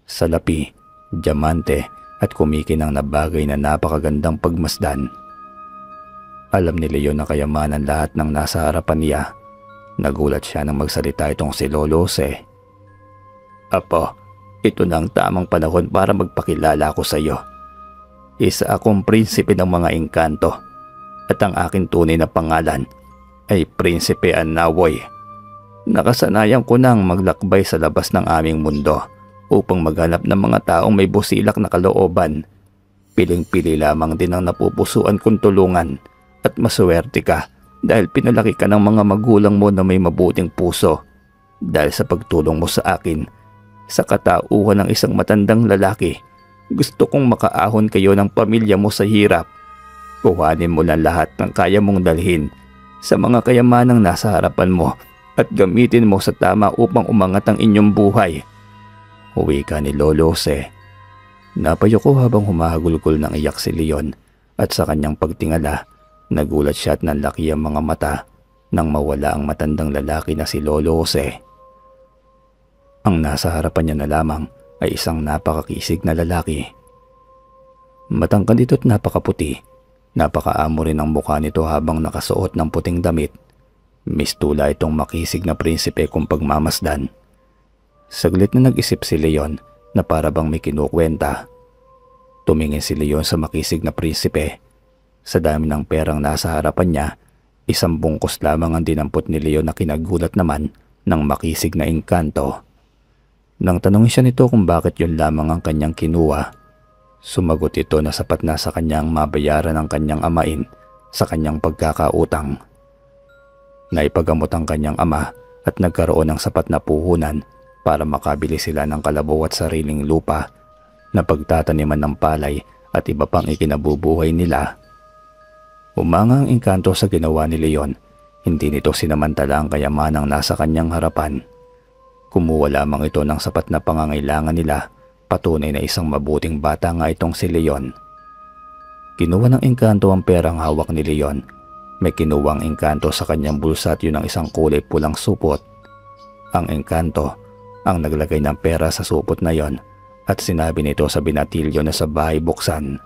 salapi, diamante at kumikinang na bagay na napakagandang pagmasdan. Alam ni Leon na kayamanan lahat ng nasa harapan niya. Nagulat siya nang magsalita itong si Lolo Jose. Apo, ito na ang tamang panahon para magpakilala ko sa iyo. Isa akong prinsipe ng mga engkanto at ang aking tunay na pangalan ay Prinsipe Anawoy. Nakasanayan ko nang maglakbay sa labas ng aming mundo upang maghanap ng mga taong may busilak na kalooban. Piling-pili lamang din ang napupusuan kong tulungan at maswerte ka dahil pinalaki ka ng mga magulang mo na may mabuting puso. Dahil sa pagtulong mo sa akin, sa katauhan ng isang matandang lalaki, gusto kong makaahon kayo ng pamilya mo sa hirap. Kuhanin mo lang lahat ng kaya mong dalhin sa mga kayamanang nasa harapan mo at gamitin mo sa tama upang umangat ang inyong buhay. Uwi ka ni Lolo Jose. Napayuko habang humahagulgol ng iyak si Leon at sa kanyang pagtingala, nagulat siya at nanlaki ang mga mata nang mawala ang matandang lalaki na si Lolo Jose. Ang nasa harapan niya na lamang ay isang napakakisig na lalaki. Matangkad ito at napakaputi. Napakaamo rin ang mukha nito habang nakasuot ng puting damit. Mistula itong makisig na prinsipe kung pagmamasdan. Saglit na nag-isip si Leon na para bang may kinukwenta. Tumingin si Leon sa makisig na prinsipe. Sa dami ng perang nasa harapan niya, isang bungkos lamang ang dinampot ni Leon na kinagulat naman ng makisig na engkanto. Nang tanongin siya nito kung bakit yun lamang ang kanyang kinuha, sumagot ito na sapat na sa kanyang mabayaran ng kanyang amain sa kanyang pagkakautang. Naipagamot ang kanyang ama at nagkaroon ng sapat na puhunan para makabili sila ng kalabaw at sariling lupa na pagtataniman ng palay at iba pang ikinabubuhay nila. Umanga ang engkanto sa ginawa ni Leon. Hindi nito sinamantala ang kayamanang nasa kanyang harapan. Kumuha lamang ito ng sapat na pangangailangan nila. Patunay na isang mabuting bata nga itong si Leon. Kinuha ng engkanto ang perang hawak ni Leon. May kinuwang engkanto sa kanyang bulsa at yun ang isang kulay pulang supot. Ang engkanto ang naglagay ng pera sa supot na yon at sinabi nito sa binatilyo na sa bahay buksan.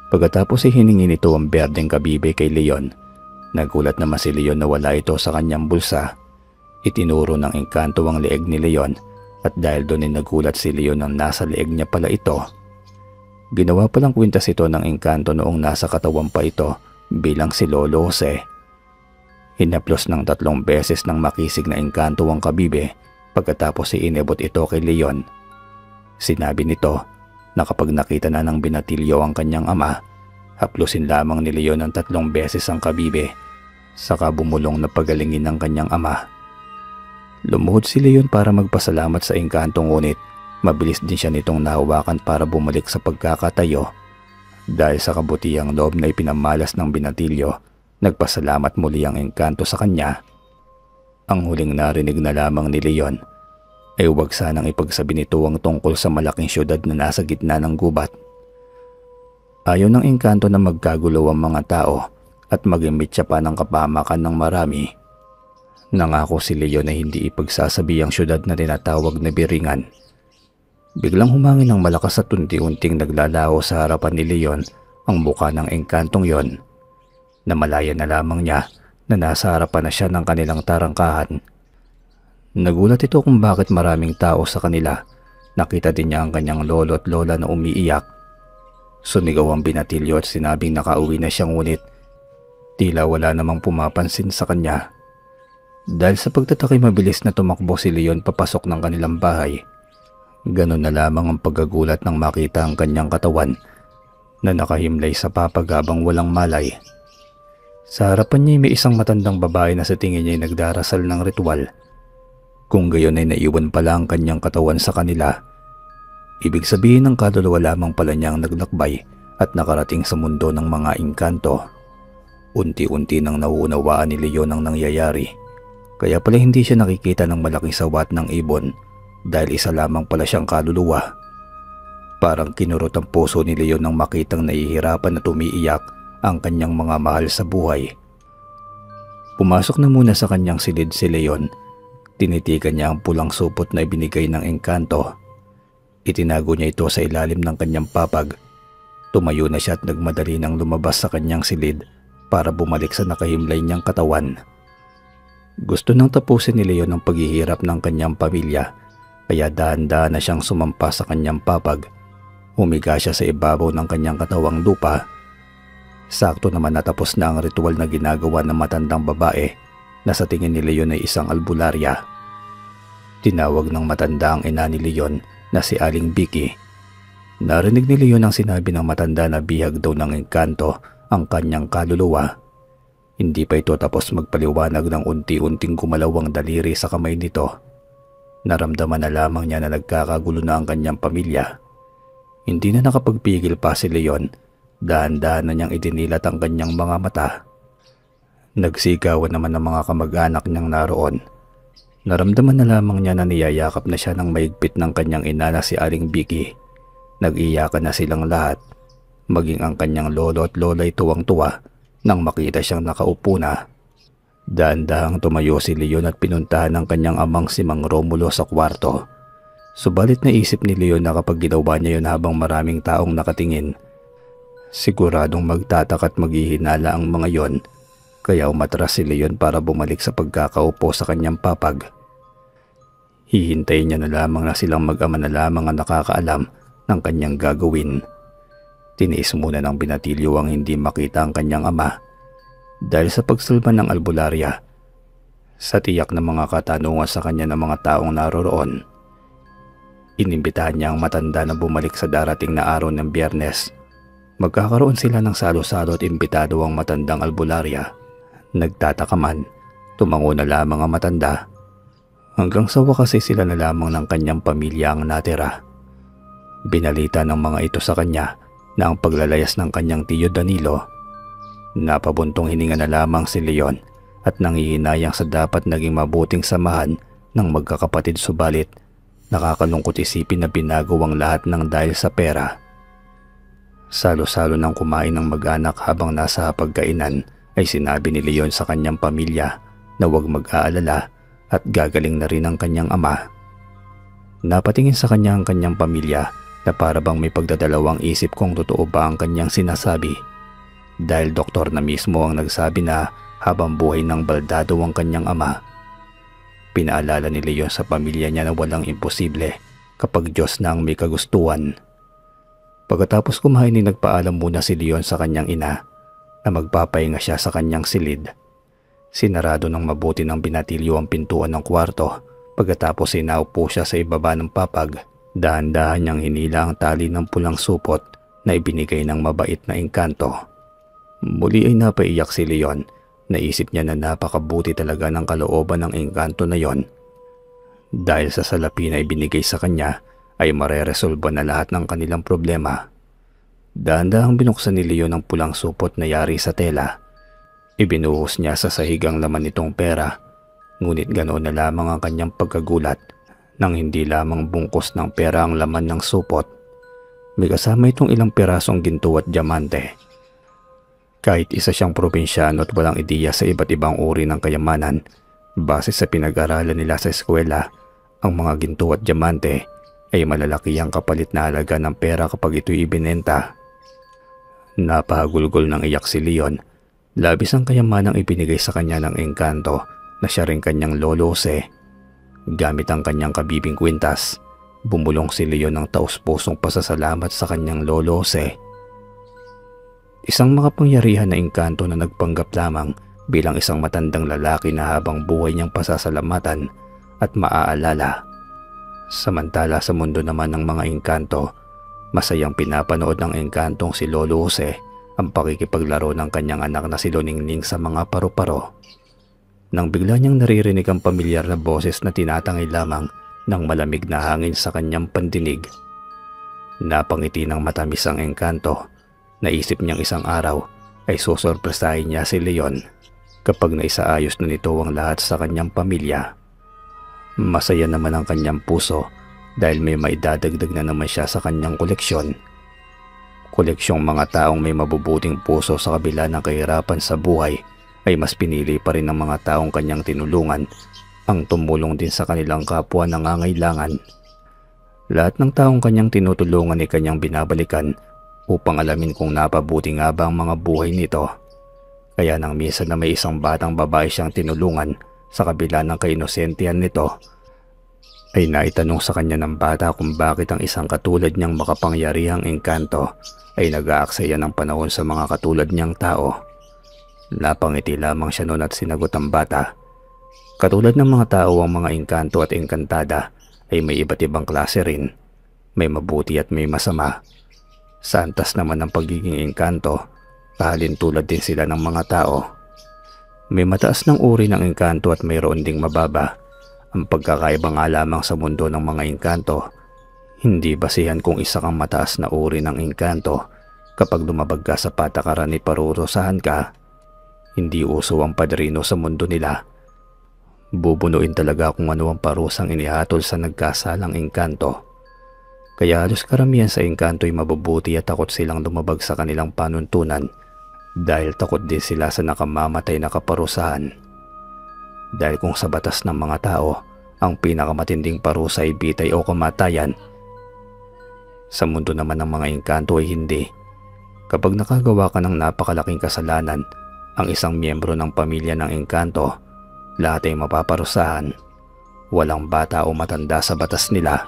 Pagkatapos hiningi nito ang berdeng kabibe kay Leon. Nagulat naman si Leon na wala ito sa kanyang bulsa. Itinuro ng engkanto ang leeg ni Leon at dahil doon ay nagulat si Leon nang nasa leeg niya pala ito. Ginawa palang kwintas ito ng engkanto noong nasa katawan pa ito bilang si Lolo Jose. Hinaplos ng 3 beses ng makisig na engkanto ang kabibe pagkatapos inebot ito kay Leon. Sinabi nito na kapag nakita na ng binatilyo ang kanyang ama, haplusin lamang ni Leon ng 3 beses ang kabibe, saka bumulong na pagalingin ng kanyang ama. Lumuhod si Leon para magpasalamat sa engkanto ngunit mabilis din siya nitong nahawakan para bumalik sa pagkakatayo. Dahil sa kabutihang loob na ipinamalas ng binatilyo, nagpasalamat muli ang engkanto sa kanya. Ang huling narinig na lamang ni Leon ay huwag sanang ipagsabi nito ang tungkol sa malaking syudad na nasa gitna ng gubat. Ayaw ng engkanto na magkagulo ang mga tao at magimit siya pa ng kapahamakan ng marami. Nangako si Leon na hindi ipagsasabi ang syudad na tinatawag na Biringan. Biglang humangin ng malakas at unti-unting naglalaho sa harapan ni Leon ang mukha ng engkantong yon. Namalaya na lamang niya na nasa harapan na siya ng kanilang tarangkahan. Nagulat ito kung bakit maraming tao sa kanila. Nakita din niya ang kanyang lolo at lola na umiiyak. Sumigaw ang binatilyo at sinabing nakauwi na siya ngunit tila wala namang pumapansin sa kanya. Dahil sa pagtatakay mabilis na tumakbo si Leon papasok ng kanilang bahay. Ganon na lamang ang pagkagulat nang makita ang kanyang katawan na nakahimlay sa papagabang walang malay. Sa harapan niya may isang matandang babae na sa tingin niya ay nagdarasal ng ritual. Kung gayon ay naiwan pala ang kanyang katawan sa kanila. Ibig sabihin ng kaluluwa lamang pala niya ang naglakbay at nakarating sa mundo ng mga engkanto. Unti-unti nang nauunawaan ni Leon ang nangyayari. Kaya pala hindi siya nakikita ng malaking sawat ng ibon dahil isa lamang pala siyang kaluluwa. Parang kinurot ang puso ni Leon nang makitang nahihirapan at umiiyak ang kanyang mga mahal sa buhay. Pumasok na muna sa kanyang silid si Leon. Tinitigan niya ang pulang supot na ibinigay ng engkanto. Itinago niya ito sa ilalim ng kanyang papag. Tumayo na siya at nagmadali nang lumabas sa kanyang silid para bumalik sa nakahimlay niyang katawan. Gusto nang tapusin ni Leon ang paghihirap ng kanyang pamilya, kaya dahan-dahan na siyang sumampa sa kanyang papag. Humiga siya sa ibabaw ng kanyang katawang lupa. Sakto naman natapos na ang ritual na ginagawa ng matandang babae na sa tingin ni Leon ay isang albularya. Tinawag ng matanda ang ina ni Leon na si Aling Vicky. Narinig ni Leon ang sinabi ng matanda na bihag daw ng engkanto ang kanyang kaluluwa. Hindi pa ito tapos magpaliwanag ng unti-unting gumalaw ang daliri sa kamay nito. Naramdaman na lamang niya na nagkakagulo na ang kanyang pamilya. Hindi na nakapagpigil pa si Leon. Dahan-dahan na niyang idinilat ang kanyang mga mata. Nagsigawan naman ang mga kamag-anak niyang naroon. Naramdaman na lamang niya na niyayakap na siya ng maigpit ng kanyang ina na si Aling Vicky. Nag-iyakan na silang lahat. Maging ang kanyang lolo at lola ay tuwang-tuwa nang makita siyang nakaupo na. Dahan-dahang tumayo si Leon at pinuntahan ng kanyang amang si Mang Romulo sa kwarto. Subalit naisip ni Leon na kapag ginawa niya yun habang maraming taong nakatingin, siguradong magtatak at maghihinala ang mga yon. Kaya umatras si Leon para bumalik sa pagkakaupo sa kanyang papag. Hihintayin niya na lamang na silang mag-ama na lamang ang nakakaalam ng kanyang gagawin. Tiniis muna ng Binatilyo ang hindi makita ang kanyang ama dahil sa pagsulba ng albularya. Sa tiyak na mga katanungan sa kanya ng mga taong naroroon, inimbitahan niya ang matanda na bumalik sa darating na araw ng Biyernes. Magkakaroon sila ng salo-salo at imbitado ang matandang albularya. Nagtataka man, tumango na lamang ang matanda. Hanggang sa wakas ay sila na lamang ng kanyang pamilya ang natira. Binalita ng mga ito sa kanya na ang paglalayas ng kanyang tiyo Danilo. Napabuntong hininga na lamang si Leon at nanghihinayang sa dapat naging mabuting samahan ng magkakapatid, subalit nakakalungkot isipin na binago ang lahat ng dahil sa pera. Salo-salo ng kumain ng mag-anak habang nasa pagkainan ay sinabi ni Leon sa kanyang pamilya na huwag mag-aalala at gagaling na rin ang kanyang ama. Napatingin sa kanya ang kanyang pamilya na para bang may pagdadalawang isip kung totoo ba ang kanyang sinasabi, dahil doktor na mismo ang nagsabi na habang buhay ng baldado ang kanyang ama. Pinaalala ni Leon sa pamilya niya na walang imposible kapag Diyos na ang may kagustuhan. Pagkatapos kumain ay nagpaalam muna si Leon sa kanyang ina na magpapahinga siya sa kanyang silid. Sinarado ng mabuti ng Binatilyo ang pintuan ng kwarto. Pagkatapos ay naupo siya sa ibaba ng papag. Dahan-dahan niyang hinila ang tali ng pulang supot na ibinigay ng mabait na engkanto. Muli ay napaiyak si Leon. Naisip niya na napakabuti talaga ng kalooban ng engkanto na yon. Dahil sa salapi na ibinigay sa kanya ay mareresolba na lahat ng kanilang problema. Dahan-dahang binuksan ni Leon ang pulang supot na yari sa tela. Ibinuhos niya sa sahigang laman nitong pera, ngunit ganoon na lamang ang kanyang pagkagulat nang hindi lamang bungkos ng pera ang laman ng supot. May kasama itong ilang pirasong ginto at diamante. Kahit isa siyang probinsyano at walang ideya sa iba't ibang uri ng kayamanan, base sa pinag-aralan nila sa eskwela, ang mga ginto at diamante ay malalaki ang kapalit na halaga ng pera kapag ito'y ibinenta. Napahagulgol ng iyak si Leon. Labis ang kayamanang ibinigay sa kanya ng engkanto na siya rin kanyang lolo Jose. Gamit ang kanyang kabibing kwintas, bumulong si Leon ng taus-pusong pasasalamat sa kanyang lolo Jose. Isang makapangyarihan na engkanto na nagpanggap lamang bilang isang matandang lalaki na habang buhay niyang pasasalamatan at maaalala. Samantala sa mundo naman ng mga engkanto, masayang pinapanood ng engkantong si Lolo Jose ang pakikipaglaro ng kanyang anak na si Loningning sa mga paru-paro. Nang bigla niyang naririnig ang pamilyar na boses na tinatangay lamang ng malamig na hangin sa kanyang pandinig. Napangiti ng matamis ang engkanto. Naisip niyang isang araw ay susorpresahin niya si Leon kapag naisaayos na nito ang lahat sa kanyang pamilya. Masaya naman ang kanyang puso dahil may maidadagdag na naman siya sa kanyang koleksyon. Koleksyong mga taong may mabubuting puso sa kabila ng kahirapan sa buhay ay mas pinili pa rin ng mga taong kanyang tinulungan ang tumulong din sa kanilang kapwa nangangailangan. Lahat ng taong kanyang tinutulungan ay kanyang binabalikan upang alamin kung napabuti nga ba ang mga buhay nito. Kaya nang minsan na may isang batang babae siyang tinulungan sa kabila ng kainosentihan nito, ay naitanong sa kanya ng bata kung bakit ang isang katulad niyang makapangyarihang engkanto ay nag-aaksaya ng panahon sa mga katulad niyang tao. Napangiti lamang siya noon at sinagot ang bata. Katulad ng mga tao, ang mga engkanto at engkantada ay may iba't ibang klase rin. May mabuti at may masama. Sa antas naman ng pagiging engkanto, kahalintulad din sila ng mga tao. May mataas ng uri ng engkanto at mayroon ding mababa. Ang pagkakaiba nga lamang sa mundo ng mga engkanto, hindi basihan kung isa kang mataas na uri ng engkanto. Kapag lumabag ka sa patakaran ni parurusahan ka, hindi uso ang padrino sa mundo nila. Bubunuin talaga kung ano ang parusang inihatol sa nagkasalang engkanto. Kaya halos karamihan sa engkanto ay mabubuti at takot silang lumabag sa kanilang panuntunan dahil takot din sila sa nakamamatay na kaparusahan. Dahil kung sa batas ng mga tao, ang pinakamatinding parusa ay bitay o kamatayan, sa mundo naman ng mga engkanto ay hindi. Kapag nakagawa ka ng napakalaking kasalanan, ang isang miyembro ng pamilya ng engkanto, lahat ay mapaparusahan. walang bata o matanda sa batas nila.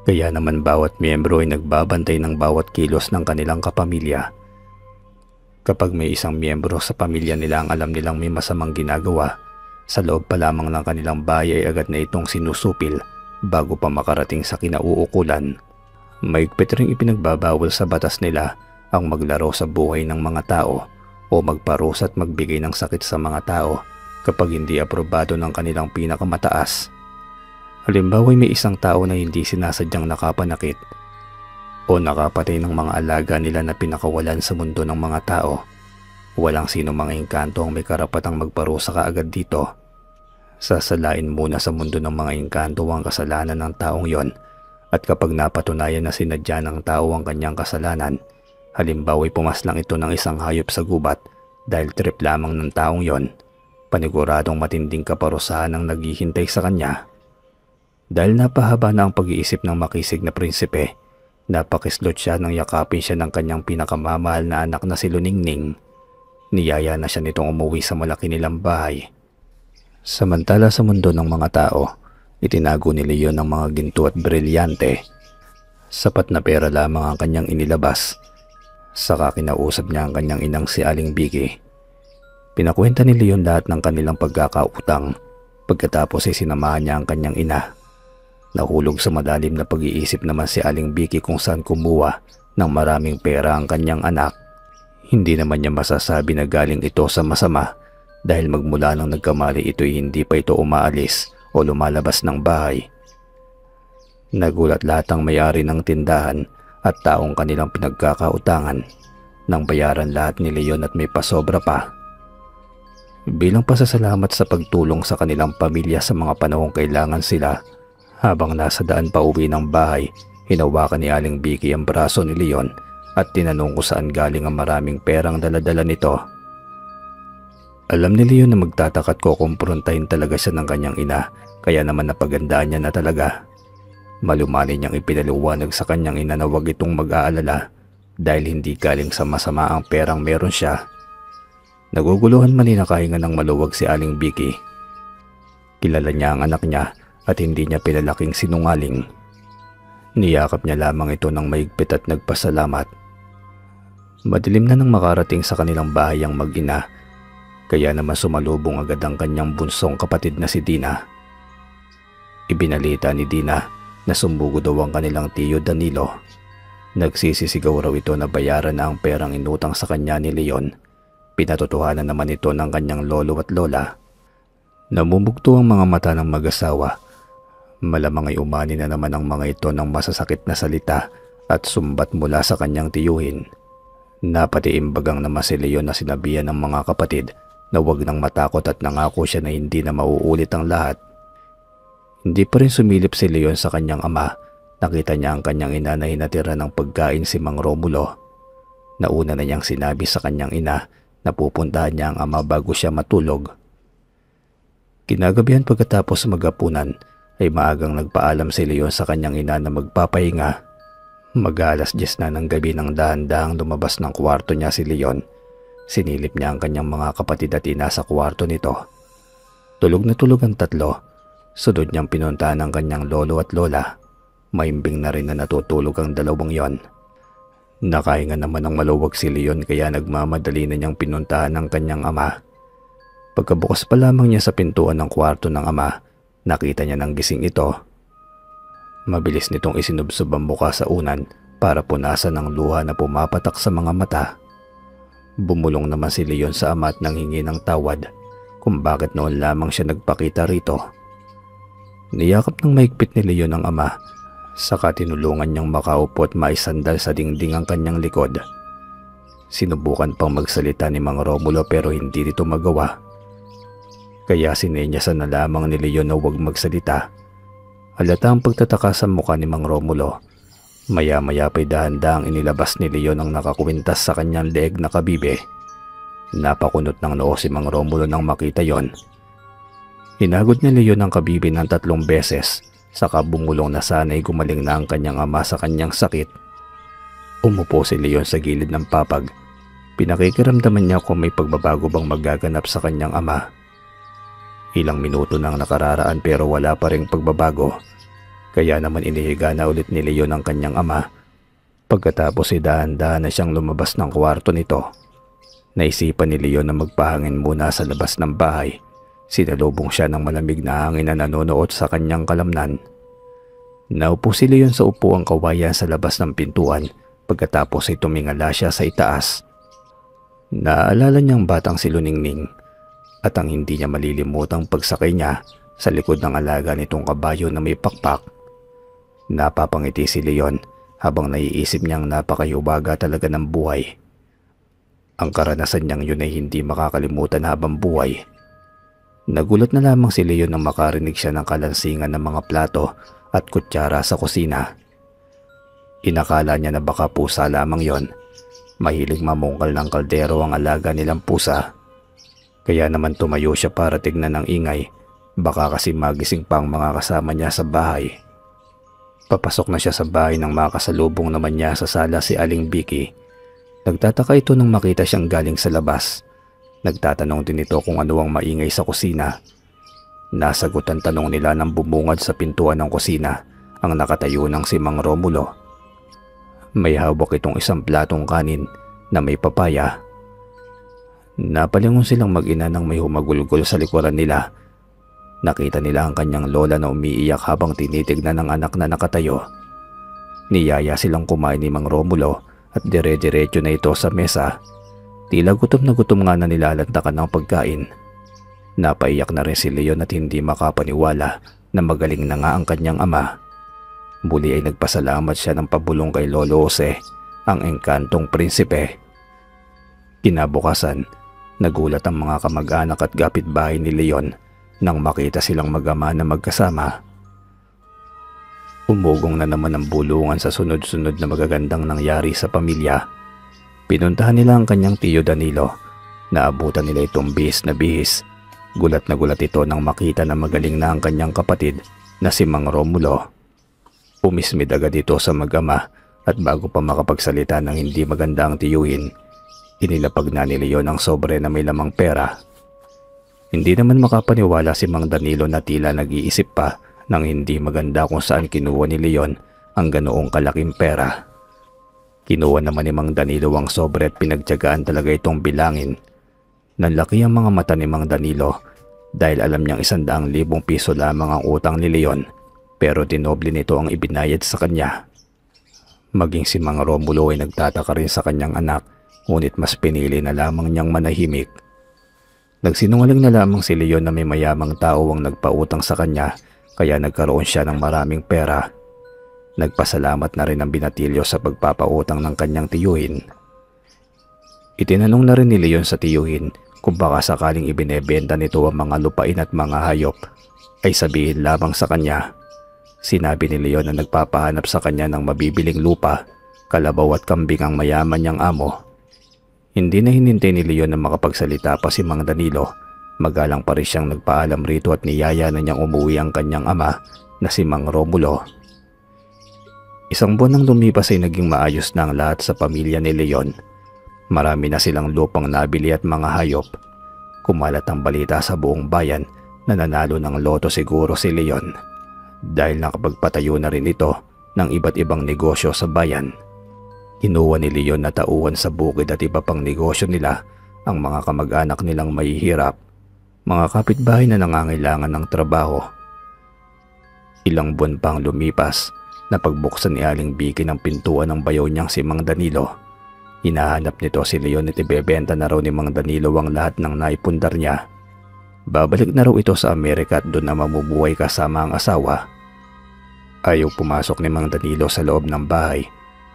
Kaya naman bawat miyembro ay nagbabantay ng bawat kilos ng kanilang kapamilya. Kapag may isang miyembro sa pamilya nila ang alam nilang may masamang ginagawa, sa loob pa lamang ng kanilang bahay ay agad na itong sinusupil bago pa makarating sa kinauukulan. Mahigpit ring ipinagbabawal sa batas nila ang maglaro sa buhay ng mga tao o magparusa at magbigay ng sakit sa mga tao kapag hindi aprobado ng kanilang pinakamataas. Halimbawa may isang tao na hindi sinasadyang nakapanakit o nakapatay ng mga alaga nila na pinakawalan sa mundo ng mga tao. Walang sino mga engkanto ang may karapatang magparusa kaagad dito. Sasalain muna sa mundo ng mga engkanto ang kasalanan ng taong yon, at kapag napatunayan na sinadya ng tao ang kanyang kasalanan, halimbawa pumaslang ito ng isang hayop sa gubat dahil trip lamang ng taong yon, paniguradong matinding kaparusahan ang naghihintay sa kanya. Dahil napahaba na ang pag-iisip ng makisig na prinsipe, napakislot siya nang yakapin siya ng kanyang pinakamamahal na anak na si Luningning. Niyaya na siya nitong umuwi sa malaki nilang bahay. Samantala sa mundo ng mga tao, itinago ni Leon ang mga ginto at brilyante. Sapat na pera lamang ang kanyang inilabas. Saka kinausap niya ang kanyang inang si Aling Vicky. Pinakwenta ni Leon lahat ng kanilang pagkakautang. Pagkatapos ay sinamahan niya ang kanyang ina. Nahulog sa malalim na pag-iisip naman si Aling Vicky kung saan kumuha ng maraming pera ang kanyang anak. Hindi naman niya masasabi na galing ito sa masama dahil magmula nang nagkamali ito'y hindi pa ito umaalis o lumalabas ng bahay. Nagulat lahat ang may-ari ng tindahan at taong kanilang pinagkakautangan nang bayaran lahat ni Leon at may pasobra pa. Bilang pasasalamat sa pagtulong sa kanilang pamilya sa mga panahong kailangan sila, habang nasa daan pa uwi ng bahay, hinawakan ni Aling Vicky ang braso ni Leon at tinanong kung saan galing ang maraming perang daladala nito. Alam ni Leon na magtataka at kukumprontahin talaga siya ng kanyang ina, kaya naman napagandaan niya na talaga. Malumani niyang ipinaliwanag sa kanyang ina na huwag itong mag-aalala dahil hindi galing sa masama ang perang meron siya. Naguguluhan man nakahinga ng maluwag si Aling Vicky. Kilala niya ang anak niya at hindi niya pinalaking sinungaling. Niyakap niya lamang ito ng mahigpit at nagpasalamat. Madilim na nang makarating sa kanilang bahay ang mag-ina, kaya naman sumalubong agad ang kanyang bunsong kapatid na si Dina. Ibinalita ni Dina na sumbugo daw ang kanilang tiyo Danilo. Nagsisisigaw raw ito na bayaran na ang perang inutang sa kanya ni Leon. Pinatotohanan naman ito ng kanyang lolo at lola. Namumugto ang mga mata ng mag-asawa. Malamang ay umani na naman ang mga ito ng masasakit na salita at sumbat mula sa kanyang tiyuhin. Napatiimbagang naman si Leon na sinabihan ng mga kapatid na huwag nang matakot at nangako siya na hindi na mauulit ang lahat. Hindi pa rin sumilip si Leon sa kanyang ama. Nakita niya ang kanyang ina na hinatira ng pagkain si Mang Romulo. Nauna na niyang sinabi sa kanyang ina na pupuntahan niya ang ama bago siya matulog. Kinagabihan pagkatapos magapunan ay maagang nagpaalam si Leon sa kanyang ina na magpapahinga. Mag-alas 10 na ng gabi nang dahan-dahang lumabas ng kwarto niya si Leon. Sinilip niya ang kanyang mga kapatid at ina sa kwarto nito. Tulog na tulog ang tatlo. Sunod niyang pinuntahan ang kanyang lolo at lola. Maimbing na rin na natutulog ang dalawang yon. Nakahinga naman ng maluwag si Leon kaya nagmamadali na niyang pinuntahan ang kanyang ama. Pagkabukas pa lamang niya sa pintuan ng kwarto ng ama, nakita niya ng gising ito. Mabilis nitong isinubsob ang mukha sa unan para punasan ng luha na pumapatak sa mga mata. Bumulong naman si Leon sa ama at nanghingi ng tawad kung bakit noon lamang siya nagpakita rito. Niyakap ng mahigpit ni Leon ang ama, saka tinulungan niyang makaupo at maisandal sa dingding ang kanyang likod. Sinubukan pang magsalita ni Mang Romulo pero hindi nito magawa. Kaya sinenyasan na lamang ni Leon na huwag magsalita. Halata ang pagtataka sa mukha ni Mang Romulo. Maya-maya pa'y dahan-dahang inilabas ni Leon ang nakakwintas sa kanyang leeg na kabibe. Napakunot ng noo si Mang Romulo nang makita yon. Hinagod ni Leon ang kabibe ng 3 beses, saka bumulong na sana'y gumaling na ang kanyang ama sa kanyang sakit. Umupo si Leon sa gilid ng papag. Pinakikiramdaman niya kung may pagbabago bang magaganap sa kanyang ama. Ilang minuto nang nakararaan pero wala pa ring pagbabago. Kaya naman inihiga na ulit ni Leon ang kanyang ama. Pagkatapos dahan-dahan na siyang lumabas ng kwarto nito. Naisipan ni Leon na magpahangin muna sa labas ng bahay. Sinalubong siya ng malamig na hangin na nanonood sa kanyang kalamnan. Naupo si Leon sa upuang kawayan sa labas ng pintuan pagkatapos ay tumingala siya sa itaas. Naaalala niyang batang si Luningning at ang hindi niya malilimutang pagsakay niya sa likod ng alaga nitong kabayo na may pakpak. Napapangiti si Leon habang naiisip niyang napakahiwaga talaga ng buhay. Ang karanasan niyang yun ay hindi makakalimutan habang buhay. Nagulat na lamang si Leon nang makarinig siya ng kalansingan ng mga plato at kutsara sa kusina. Inakala niya na baka pusa lamang yon. Mahilig mamungkal ng kaldero ang alaga nilang pusa. Kaya naman tumayo siya para tignan ng ingay. Baka kasi magising pa ang mga kasama niya sa bahay. Papasok na siya sa bahay nang makasalubong naman niya sa sala si Aling Vicky. Nagtataka ito nang makita siyang galing sa labas. Nagtatanong din ito kung ano ang maingay sa kusina. Nasagot ang tanong nila nang bumungad sa pintuan ng kusina ang nakatayo ng si Mang Romulo. May hawak itong isang platong kanin na may papaya. Napalingon silang mag-ina nang may humagulgol sa likuran nila. Nakita nila ang kanyang lola na umiiyak habang tinitignan ng anak na nakatayo. Niyaya silang kumain ni Mang Romulo at dire-diretso na ito sa mesa. Tila gutom na gutom nga na nilalantakan ng pagkain. Napaiyak na rin si Leon at hindi makapaniwala na magaling na nga ang kanyang ama. Muli ay nagpasalamat siya ng pabulong kay Lolo Jose, ang engkantong prinsipe. Kinabukasan, nagulat ang mga kamag-anak at kapitbahay ni Leon nang makita silang mag-ama na magkasama. Umugong na naman ang bulungan sa sunod-sunod na magagandang nangyari sa pamilya. Pinuntahan nila ang kanyang tiyo Danilo. Naabutan nila itong bihis na bihis. Gulat na gulat ito nang makita na magaling na ang kanyang kapatid na si Mang Romulo. Umismid agad ito sa mag-ama at bago pa makapagsalita ng hindi maganda ang tiyuhin, inilapag na ni Leon ang sobre na may lamang pera. Hindi naman makapaniwala si Mang Danilo na tila nag-iisip pa ng hindi maganda kung saan kinuha ni Leon ang ganoong kalaking pera. Kinuha naman ni Mang Danilo ang sobre at pinagtiyagaan talaga itong bilangin. Nanlaki ang mga mata ni Mang Danilo dahil alam niyang 100,000 piso lamang ang utang ni Leon, pero dinoble nito ang ibinayad sa kanya. Maging si Mang Romulo ay nagtataka rin sa kanyang anak, ngunit mas pinili na lamang niyang manahimik. Nagsinungaling na lamang si Leon na may mayamang tao ang nagpautang sa kanya kaya nagkaroon siya ng maraming pera. Nagpasalamat na rin ang binatilyo sa pagpapautang ng kanyang tiyuhin. Itinanong na rin ni Leon sa tiyuhin kung baka sakaling ibinebenta nito ang mga lupain at mga hayop ay sabihin lamang sa kanya. Sinabi ni Leon na nagpapahanap sa kanya ng mabibiling lupa, kalabaw at kambing ang mayaman niyang amo. Hindi na hinintay ni Leon na makapagsalita pa si Mang Danilo. Magalang pa rin siyang nagpaalam rito at niyaya na niyang umuwi ang kanyang ama na si Mang Romulo. Isang buwan nang lumipas ay naging maayos na ang lahat sa pamilya ni Leon. Marami na silang lupang nabili at mga hayop. Kumalat ang balita sa buong bayan na nanalo ng loto siguro si Leon dahil nakapagpatayo na rin ito ng iba't ibang negosyo sa bayan. Kinuha ni Leon na tauhan sa bukid at iba pang negosyo nila ang mga kamag-anak nilang mahihirap, mga kapitbahay na nangangailangan ng trabaho. Ilang buwan pang lumipas, napagbuksan ni Aling Vicky ng pintuan ng bayaw niyang si Mang Danilo. Hinahanap nito si Leon at ibebenta na raw ni Mang Danilo ang lahat ng naipundar niya. Babalik na raw ito sa Amerika at doon na mamumuhay kasama ang asawa. Ayaw pumasok ni Mang Danilo sa loob ng bahay.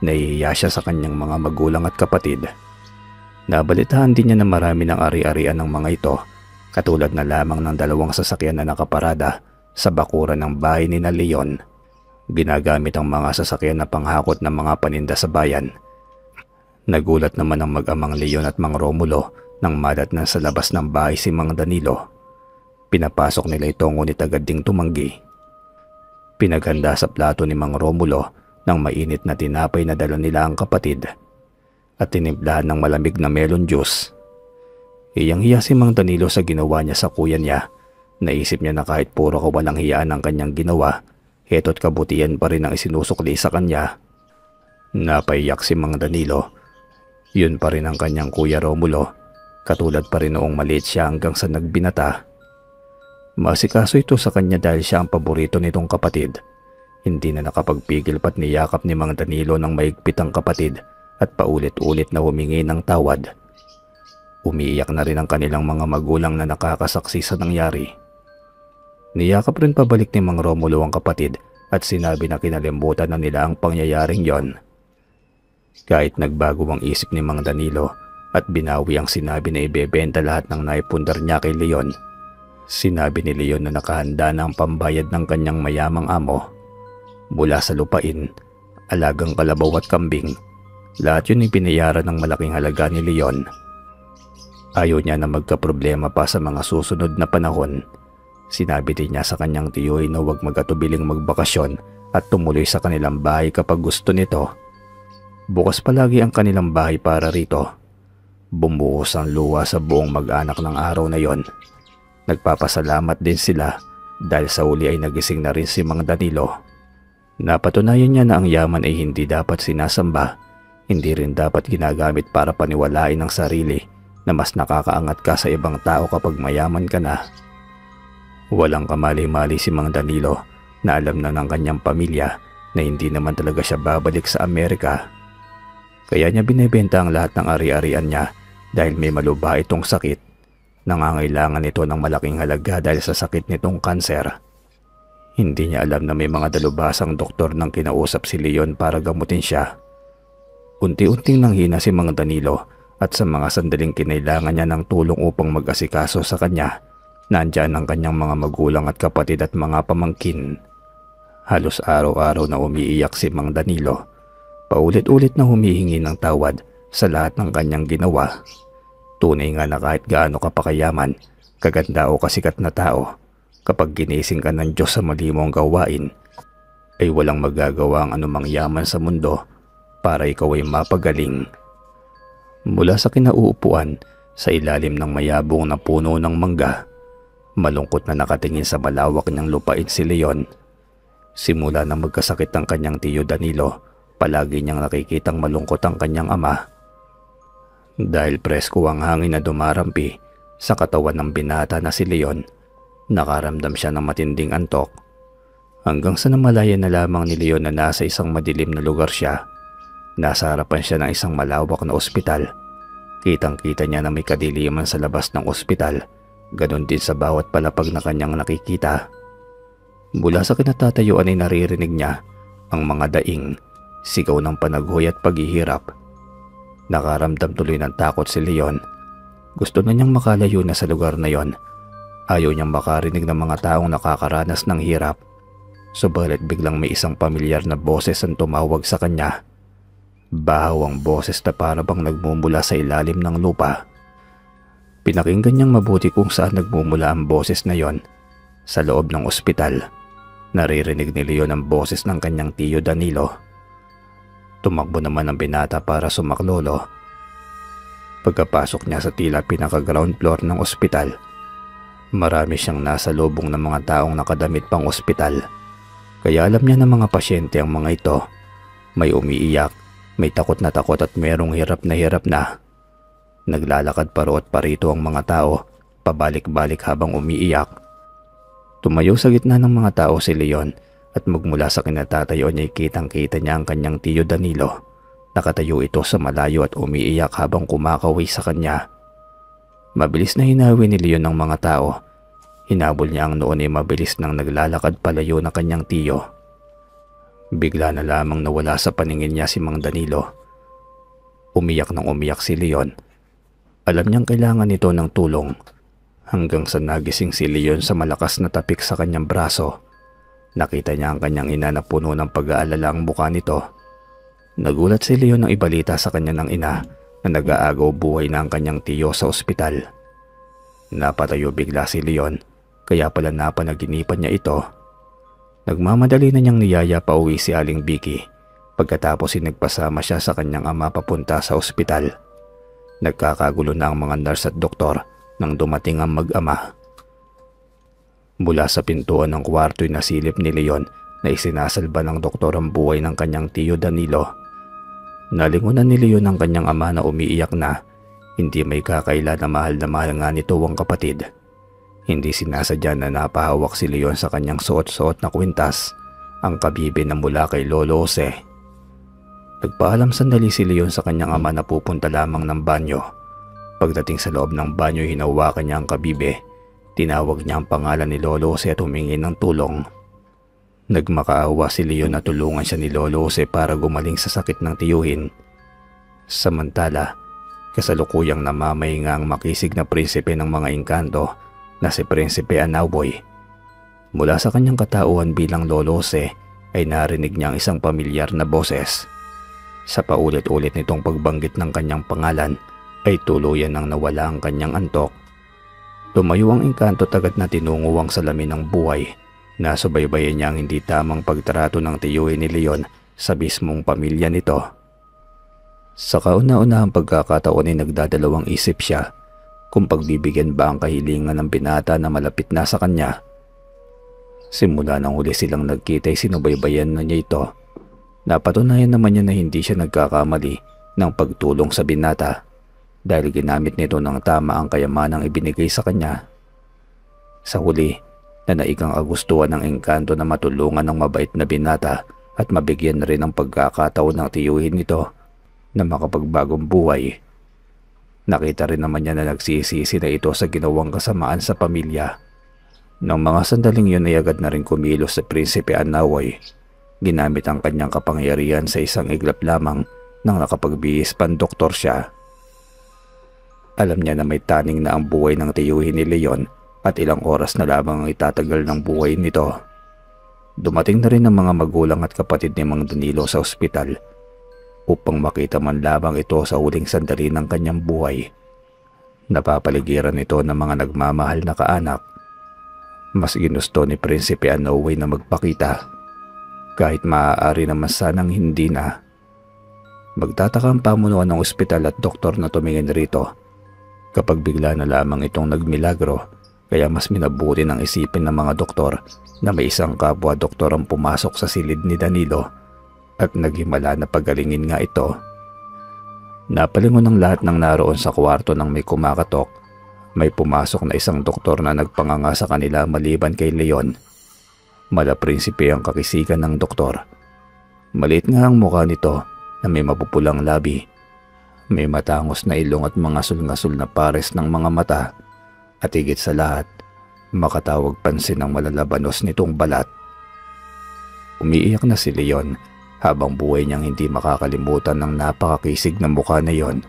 Nahihiya siya sa kanyang mga magulang at kapatid. Nabalitaan din niya na marami ng ari-arian ng mga ito, katulad na lamang ng 2 sasakyan na nakaparada sa bakuran ng bahay ni na Leon. Ginagamit ang mga sasakyan na panghakot ng mga paninda sa bayan. Nagulat naman ang mag-amang Leon at Mang Romulo nang madatnan sa labas ng bahay si Mang Danilo. Pinapasok nila ito ngunit agad ding tumanggi. Pinaghanda sa plato ni Mang Romulo ng mainit na tinapay na dala nila ang kapatid at tinimplahan ng malamig na melon juice. Iyang-hiya si Mang Danilo sa ginawa niya sa kuya niya Naisip niya na kahit puro kawalang hiyaan ang kanyang ginawa, heto't kabutihan pa rin ang isinusukli sa kanya. Napaiyak si Mang Danilo. Yun pa rin ang kanyang Kuya Romulo, katulad pa rin noong maliit siya hanggang sa nagbinata. Masikaso ito sa kanya dahil siya ang paborito nitong kapatid. Hindi na nakapagpigil pa't niyakap ni Mang Danilo ng mahigpit ang kapatid at paulit-ulit na humingi ng tawad. Umiiyak na rin ang kanilang mga magulang na nakakasaksi sa nangyari. Niyakap rin pabalik ni Mang Romulo ang kapatid at sinabi na kinalimutan na nila ang pangyayaring yon. Kahit nagbago ang isip ni Mang Danilo at binawi ang sinabi na ibebenta lahat ng naipundar niya kay Leon, sinabi ni Leon na nakahanda na ang pambayad ng kanyang mayamang amo. Mula sa lupain, alagang kalabaw at kambing, lahat yun ipinayaran ng malaking halaga ni Leon. Ayaw niya na magkaproblema pa sa mga susunod na panahon. Sinabi din niya sa kanyang tiyuhin na huwag magatubiling magbakasyon at tumuloy sa kanilang bahay kapag gusto nito. Bukas palagi ang kanilang bahay para rito. Bumuhos ang luha sa buong mag-anak ng araw na yon. Nagpapasalamat din sila dahil sa uli ay nagising na rin si Mang Danilo. Napatunayan niya na ang yaman ay hindi dapat sinasamba, hindi rin dapat ginagamit para paniwalain ang sarili na mas nakakaangat ka sa ibang tao kapag mayaman ka na. Walang kamali-mali si Mang Danilo na alam na ng kanyang pamilya na hindi naman talaga siya babalik sa Amerika. Kaya niya binebenta ang lahat ng ari-arian niya dahil may malubha itong sakit. Nangangailangan ito ng malaking halaga dahil sa sakit nitong kanser. Hindi niya alam na may mga dalubhasang doktor nang kinausap si Leon para gamutin siya. Unti-unting nanghina si Mang Danilo at sa mga sandaling kinailangan niya ng tulong upang mag-asikaso sa kanya, nandyan ang kanyang mga magulang at kapatid at mga pamangkin. Halos araw-araw na umiiyak si Mang Danilo. Paulit-ulit na humihingi ng tawad sa lahat ng kanyang ginawa. Tunay nga na kahit gaano ka pa kayaman, kaganda o kasikat na tao, kapag ginising ka ng Diyos sa mali mong gawain, ay walang magagawa ang anumang yaman sa mundo para ikaw ay mapagaling. Mula sa kinauupuan sa ilalim ng mayabong na puno ng mangga, malungkot na nakatingin sa malawak niyang lupain si Leon. Simula na magkasakit ang kanyang tiyo Danilo, palagi niyang nakikitang malungkot ang kanyang ama. Dahil presko ang hangin na dumarampi sa katawan ng binata na si Leon, nakaramdam siya ng matinding antok. Hanggang sa namalayan na lamang ni Leon na nasa isang madilim na lugar siya. Nasa harapan siya ng isang malawak na ospital. Kitang-kita niya na may kadiliman sa labas ng ospital, ganon din sa bawat palapag na kanyang nakikita. Mula sa kinatatayuan ay naririnig niya ang mga daing, sigaw ng panaghoy at paghihirap. Nakaramdam tuloy ng takot si Leon. Gusto na niyang makalayo na sa lugar na yon. Ayaw niyang makarinig ng mga taong nakakaranas ng hirap. Subalit biglang may isang pamilyar na boses ang tumawag sa kanya. Bahaw ang boses na para bang nagmumula sa ilalim ng lupa. Pinakinggan niyang mabuti kung saan nagmumula ang boses na yon. Sa loob ng ospital. Naririnig ni Leon ang boses ng kanyang tiyo Danilo. Tumakbo naman ang binata para sumaklolo. Pagkapasok niya sa tila pinaka-ground floor ng ospital, marami siyang nasa lubong ng mga taong nakadamit pang ospital. Kaya alam niya na mga pasyente ang mga ito. May umiiyak, may takot at merong hirap na. Naglalakad pa root pa rito ang mga tao, pabalik-balik habang umiiyak. Tumayo sa gitna ng mga tao si Leon at magmula sa kinatatayo niya kitang-kita niya ang kanyang tiyo Danilo. Nakatayo ito sa malayo at umiiyak habang kumakaway sa kanya. Mabilis na hinawi ni Leon ng mga tao. Hinabol niya ang noon ay mabilis nang naglalakad palayo ng kanyang tiyo. Bigla na lamang nawala sa paningin niya si Mang Danilo. Umiyak nang umiyak si Leon. Alam niyang kailangan nito ng tulong. Hanggang sa nagising si Leon sa malakas na tapik sa kanyang braso. Nakita niya ang kanyang ina na puno ng pag-aalala ang mukha nito. Nagulat si Leon nang ibalita sa kanya ng ina na nag-aagaw buhay na ang kanyang tiyo sa ospital. Napatayo bigla si Leon, kaya pala napanaginipan niya ito. Nagmamadali na niyang niyaya pa uwi si Aling Vicky pagkatapos nagpasama siya sa kanyang ama papunta sa ospital. Nagkakagulo na ang mga nurse at doktor nang dumating ang mag-ama. Mula sa pintuan ng kwarto'y nasilip ni Leon na isinasalba ng doktor ang buhay ng kanyang tiyo Danilo. Nalingunan ni Leon ang kanyang ama na umiiyak na hindi may kakaila na mahal nga nito ang kapatid. Hindi sinasadya na napahawak si Leon sa kanyang suot-suot na kwintas ang kabibe na mula kay Lolo Jose. Nagpaalam sandali si Leon sa kanyang ama na pupunta lamang ng banyo. Pagdating sa loob ng banyo, hinawakan niya ang kabibe. Tinawag niya ang pangalan ni Lolo Jose at humingi ng tulong. Nagmakaawa si Leon na tulungan siya ni Lolo Jose para gumaling sa sakit ng tiyuhin. Samantala, kasalukuyang namamahinga ang makisig na prinsipe ng mga engkanto na si Prinsipe Anauboy. Mula sa kanyang katauhan bilang Lolo Jose ay narinig niya ang isang pamilyar na boses. Sa paulit-ulit nitong pagbanggit ng kanyang pangalan ay tuluyan nang nawala ang kanyang antok. Tumayo ang engkanto agad na tinungo ang salamin ng buhay. Nasubaybayan niya ang hindi tamang pagtrato ng tiyuhin ni Leon sa mismong pamilya nito. Sa kauna-unahang pagkakataon ay nagdadalawang isip siya kung pagbibigyan ba ang kahilingan ng binata na malapit na sa kanya. Simula nang huli silang nagkita ay sinubaybayan na niya ito. Napatunayan naman niya na hindi siya nagkakamali ng pagtulong sa binata dahil ginamit nito ng tama ang kayamanang ibinigay sa kanya. Sa huli, nanaigang kagustuhan ng engkanto na matulungan ng mabait na binata at mabigyan na rin ng pagkakataon ng tiyuhin nito na makapagbagong buhay. Nakita rin naman niya na nagsisisi na ito sa ginawang kasamaan sa pamilya. Nang mga sandaling yun ay agad na rin kumilos sa Prinsipe Anauboy. Ginamit ang kanyang kapangyarihan sa isang iglap lamang nang nakapagbihis pang doktor siya. Alam niya na may taning na ang buhay ng tiyuhin ni Leon at ilang oras na lamang ang itatagal ng buhay nito. Dumating na rin ang mga magulang at kapatid ni Mang Danilo sa ospital upang makita man lamang ito sa huling sandali ng kanyang buhay. Napapaligiran ito ng mga nagmamahal na kaanak. Mas ginusto ni Prinsipe Anauboy na magpakita kahit maaari naman sanang hindi na. Magtataka ang pamunuan ng ospital at doktor na tumingin rito kapag bigla na lamang itong nagmilagro, kaya mas minabuti ng isipin ng mga doktor na may isang kapwa doktor ang pumasok sa silid ni Danilo at naghimala na pagalingin nga ito. Napalingon ng lahat ng naroon sa kwarto nang may kumakatok. May pumasok na isang doktor na nagpanganga sa kanila maliban kay Leon. Mala prinsipe ang kakisigan ng doktor. Maliit nga ang mukha nito na may mapupulang labi. May matangos na ilong at mga sul-ngasul na pares ng mga mata. At higit sa lahat, makatawag pansin ang malalabanos nitong balat. Umiiyak na si Leon habang buhay niyang hindi makakalimutan ng napakakisig na mukha na yon.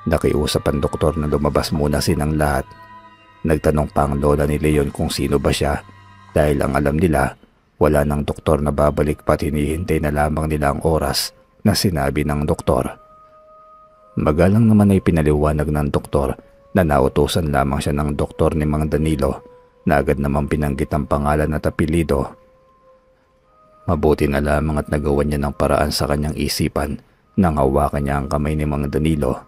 Nakiusap ang doktor na lumabas muna silang lahat. Nagtanong pa ang lola ni Leon kung sino ba siya dahil ang alam nila wala ng doktor na babalik pat hinihintay na lamang nila ang oras na sinabi ng doktor. Magalang naman ay pinaliwanag ng doktor na nautusan lamang siya ng doktor ni Mang Danilo na agad namang binanggit ang pangalan at apelido. Mabuti na lamang at nagawa niya ng paraan sa kanyang isipan nang hawakan niya ang kamay ni Mang Danilo.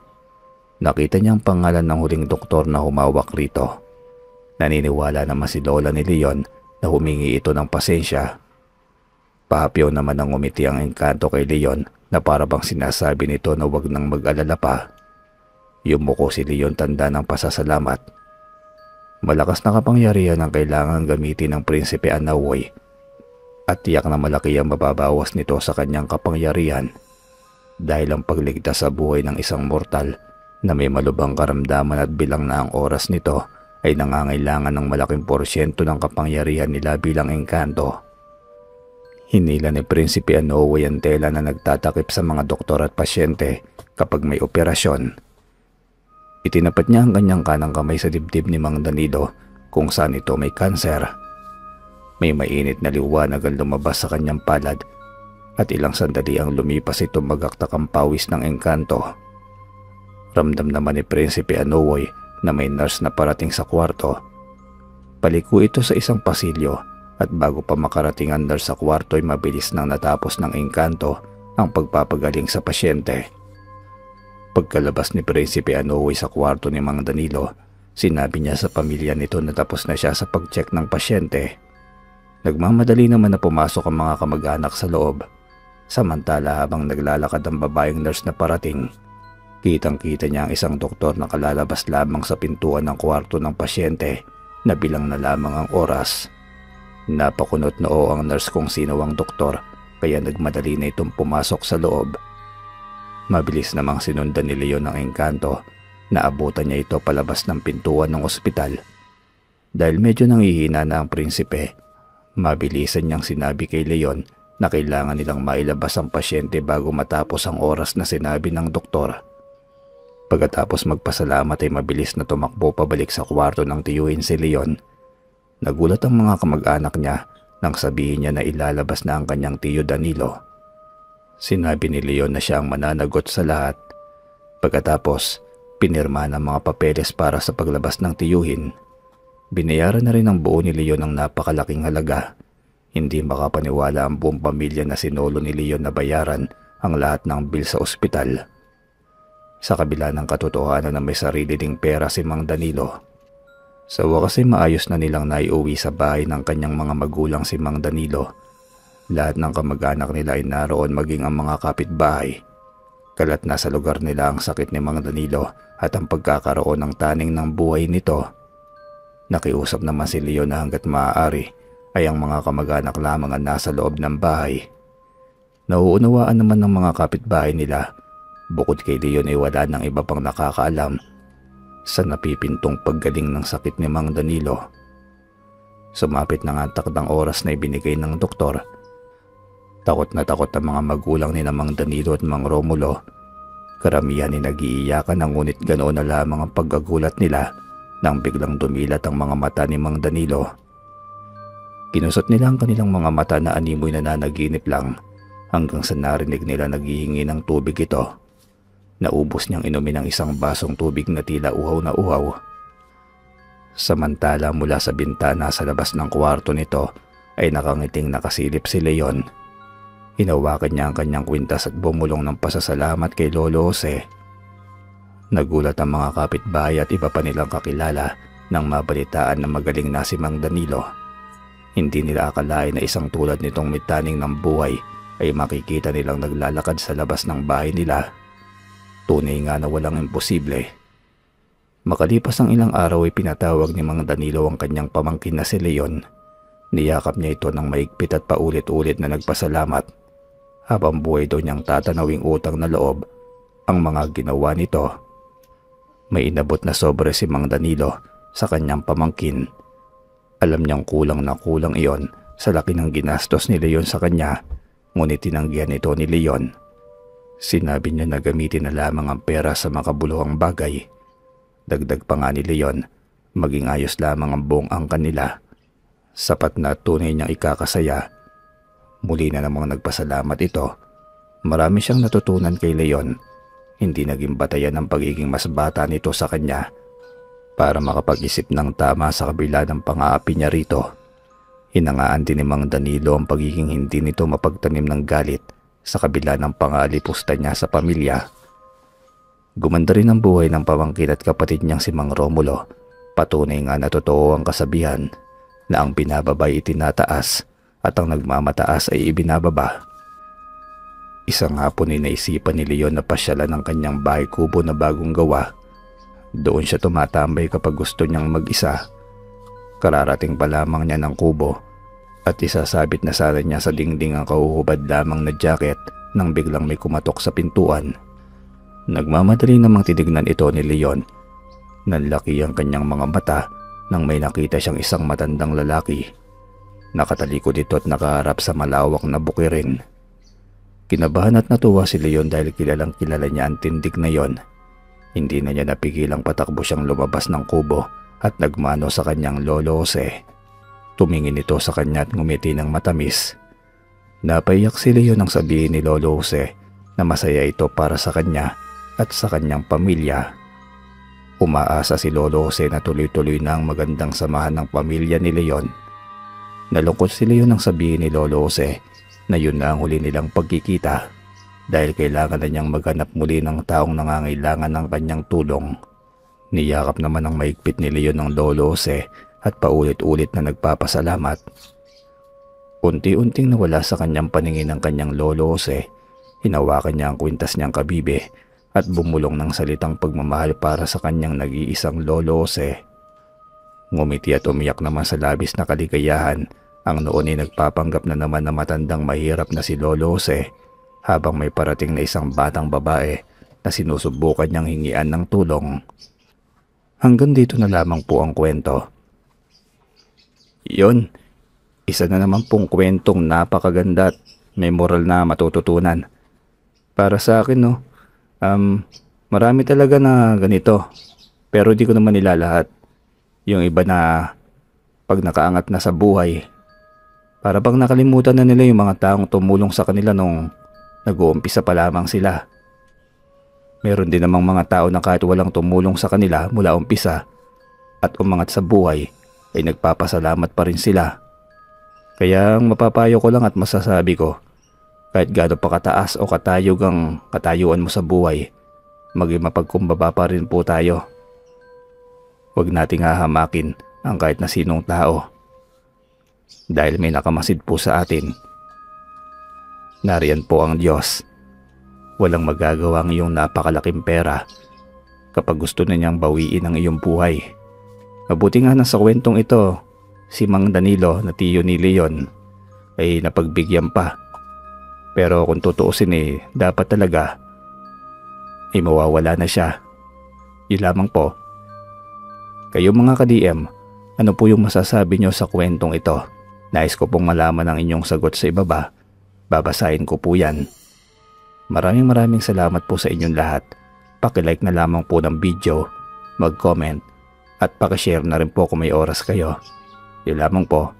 Nakita niya ang pangalan ng huling doktor na humawak rito. Naniniwala naman si lola ni Leon na humingi ito ng pasensya. Pahapyaw naman ang umiti ang engkanto kay Leon na para bang sinasabi nito na wag nang mag-alala pa. Yumuko si Leon tanda ng pasasalamat. Malakas na kapangyarihan ang kailangan gamitin ng Prinsipe Anauboy at tiyak na malaki ang mababawas nito sa kanyang kapangyarihan dahil ang pagligtas sa buhay ng isang mortal na may malubhang karamdaman at bilang na ang oras nito ay nangangailangan ng malaking porsyento ng kapangyarihan nila bilang engkanto. Hinila ni Prinsipe Anauboy ang tela na nagtatakip sa mga doktor at pasyente kapag may operasyon. Itinapat niya ang kanyang kanang kamay sa dibdib ni Mang Danilo kung saan ito may kanser. May mainit na liwanag ang lumabas sa kanyang palad at ilang sandali ang lumipas ito magaktak ang pawis ng engkanto. Ramdam naman ni Prinsipe Anauboy na may nurse na parating sa kwarto. Paliko ito sa isang pasilyo at bago pa makarating ang nurse sa kwarto ay mabilis nang natapos ng engkanto ang pagpapagaling sa pasyente. Pagkalabas ni Prinsipe Anauboy sa kwarto ni Mang Danilo Sinabi niya sa pamilya nito na tapos na siya sa pag-check ng pasyente. Nagmamadali naman na pumasok ang mga kamag-anak sa loob. Samantala habang naglalakad ang babaeng nurse na parating, kitang-kita niya ang isang doktor na kalalabas lamang sa pintuan ng kwarto ng pasyente na bilang na lamang ang oras. Napakunot noo ang nurse kung sino ang doktor kaya nagmadali na itong pumasok sa loob. Mabilis namang sinundan ni Leon ng engkanto. Naabutan niya ito palabas ng pintuan ng ospital. Dahil medyo nangihina na ang prinsipe, mabilisan niyang sinabi kay Leon na kailangan nilang mailabas ang pasyente bago matapos ang oras na sinabi ng doktor. Pagkatapos magpasalamat ay mabilis na tumakbo pabalik sa kwarto ng tiyuhin si Leon. Nagulat ang mga kamag-anak niya nang sabihin niya na ilalabas na ang kanyang tiyo Danilo. Sinabi ni Leon na siya ang mananagot sa lahat. Pagkatapos, pinirma ng mga papeles para sa paglabas ng tiyuhin. Binayaran na rin ng buo ni Leon ang napakalaking halaga. Hindi makapaniwala ang buong pamilya na sinolo ni Leon na bayaran ang lahat ng bil sa ospital. Sa kabila ng katotohanan na may sarili ding pera si Mang Danilo, sa wakas ay maayos na nilang naiuwi sa bahay ng kanyang mga magulang si Mang Danilo. Lahat ng kamag-anak nila ay naroon maging ang mga kapitbahay. Kalat na sa lugar nila ang sakit ni Mang Danilo at ang pagkakaroon ng taning ng buhay nito. Nakiusap naman si Leon na hanggat maaari ay ang mga kamag-anak lamang ang nasa loob ng bahay. Nauunawaan naman ng mga kapitbahay nila. Bukod kay Leon ay wala nang iba pang nakakaalam sa napipintong paggaling ng sakit ni Mang Danilo. Sumapit na nga ang takdang oras na ibinigay ng doktor. Takot na takot ang mga magulang ni Mang Danilo at Mang Romulo. Karamihan ay nag-iiyakan ngunit ganoon na lamang ang paggagulat nila nang biglang dumilat ang mga mata ni Mang Danilo. Kinusot nila ang kanilang mga mata na animoy nananaginip lang hanggang sa narinig nila naghihingi ng tubig ito. Naubos niyang inumin ang isang basong tubig na tila uhaw na uhaw. Samantala mula sa bintana sa labas ng kwarto nito ay nakangiting nakasilip si Leon. Hinawakan niya ang kanyang kwintas at bumulong ng pasasalamat kay Lolo Jose. Nagulat ang mga kapitbahay at iba pa nilang kakilala nang mabalitaan na magaling na si Mang Danilo. Hindi nila akalain na isang tulad nitong mitaning ng buhay ay makikita nilang naglalakad sa labas ng bahay nila. Tunay nga na walang imposible. Makalipas ang ilang araw ay pinatawag ni Mang Danilo ang kanyang pamangkin na si Leon. Niyakap niya ito ng maigpit at paulit-ulit na nagpasalamat. Habang buhay daw niyang tatanawing utang na loob ang mga ginawa nito. May inabot na sobre si Mang Danilo sa kanyang pamangkin. Alam niyang kulang na kulang iyon sa laki ng ginastos ni Leon sa kanya, ngunit tinanggihan ito ni Leon. Sinabi niya na gamitin na lamang ang pera sa makabuluhang bagay. Dagdag pa nga ni Leon, maging ayos lamang ang buong angkan nila. Sapat na tunay niyang ikakasaya. Muli na namang nagpasalamat ito. Marami siyang natutunan kay Leon. Hindi naging batayan ang pagiging mas bata nito sa kanya para makapag-isip ng tama sa kabila ng pang-aapi niya rito. Hinangaan din ni Mang Danilo ang pagiging hindi nito mapagtanim ng galit sa kabila ng pangalipusta niya sa pamilya. Gumanda rin ang buhay ng pamangkin at kapatid niyang si Mang Romulo. Patunay nga na totoo ang kasabihan na ang binababay itinataas at ang nagmamataas ay ibinababa. Isang hapon ay naisipan ni Leon na pasyalan ng kanyang bahay kubo na bagong gawa. Doon siya tumatambay kapag gusto niyang mag-isa. Kararating pa lamang niya ng kubo at isasabit na sana niya sa dingding ang kahuhubad lamang na jacket nang biglang may kumatok sa pintuan. Nagmamadali namang tinignan ito ni Leon. Nanlaki ang kanyang mga mata nang may nakita siyang isang matandang lalaki. Nakatalikod ito at nakaharap sa malawak na bukirin. Kinabahan at natuwa si Leon dahil kilalang kilala niya ang tindig na yon. Hindi na niya napigilang patakbo siyang lumabas ng kubo at nagmano sa kanyang Lolo Jose. Tumingin ito sa kanya at ngumiti ng matamis. Napaiyak si Leon nang sabihin ni Lolo Jose na masaya ito para sa kanya at sa kanyang pamilya. Umaasa si Lolo Jose na tuloy-tuloy na ang magandang samahan ng pamilya ni Leon. Nalungkot si Leon nang sabihin ni Lolo Jose na yun na ang huli nilang pagkikita dahil kailangan na niyang maghanap muli ng taong nangangailangan ng kanyang tulong. Niyakap naman ng maigpit ni Leon ng Lolo Jose at paulit-ulit na nagpapasalamat. Unti-unting nawala sa kanyang paningin ang kanyang Lolo Jose. Hinawakan niya ang kwintas niyang kabibe at bumulong ng salitang pagmamahal para sa kanyang nag-iisang Lolo Jose. Ngumiti at umiyak naman sa labis na kaligayahan ang noon ay nagpapanggap na naman na matandang mahirap na si Lolo Jose habang may parating na isang batang babae na sinusubukan niyang hingian ng tulong. Hanggang dito na lamang po ang kwento. Yun, isa na naman pong kwentong napakaganda at may moral na matututunan. Para sa akin marami talaga na ganito pero di ko naman nilalahat. Yung iba na pag nakaangat na sa buhay, para bang nakalimutan na nila yung mga taong tumulong sa kanila nung nag-uumpisa pa lamang sila. Meron din namang mga tao na kahit walang tumulong sa kanila mula umpisa at umangat sa buhay ay nagpapasalamat pa rin sila. Kaya ang mapapayo ko lang at masasabi ko, kahit gaano pa kataas o katayog ang katayuan mo sa buhay, maging mapagkumbaba pa rin po tayo. Huwag nating hahamakin ang kahit na sinong tao. Dahil may nakamasid po sa atin. Nariyan po ang Diyos. Walang magagawa ang iyong napakalaking pera kapag gusto na niyang bawiin ang iyong buhay. Mabuti nga na sa kwentong ito, si Mang Danilo na tiyo ni Leon ay napagbigyan pa. Pero kung tutuusin dapat talaga ay mawawala na siya. Yun lamang po. Kayo mga ka-DM, ano po yung masasabi nyo sa kwentong ito? Nais ko pong malaman ang inyong sagot sa ibaba. Babasahin ko po yan. Maraming salamat po sa inyong lahat. Paki-like na lamang po ng video, mag-comment, at paki-share na rin po kung may oras kayo. Yun lamang po.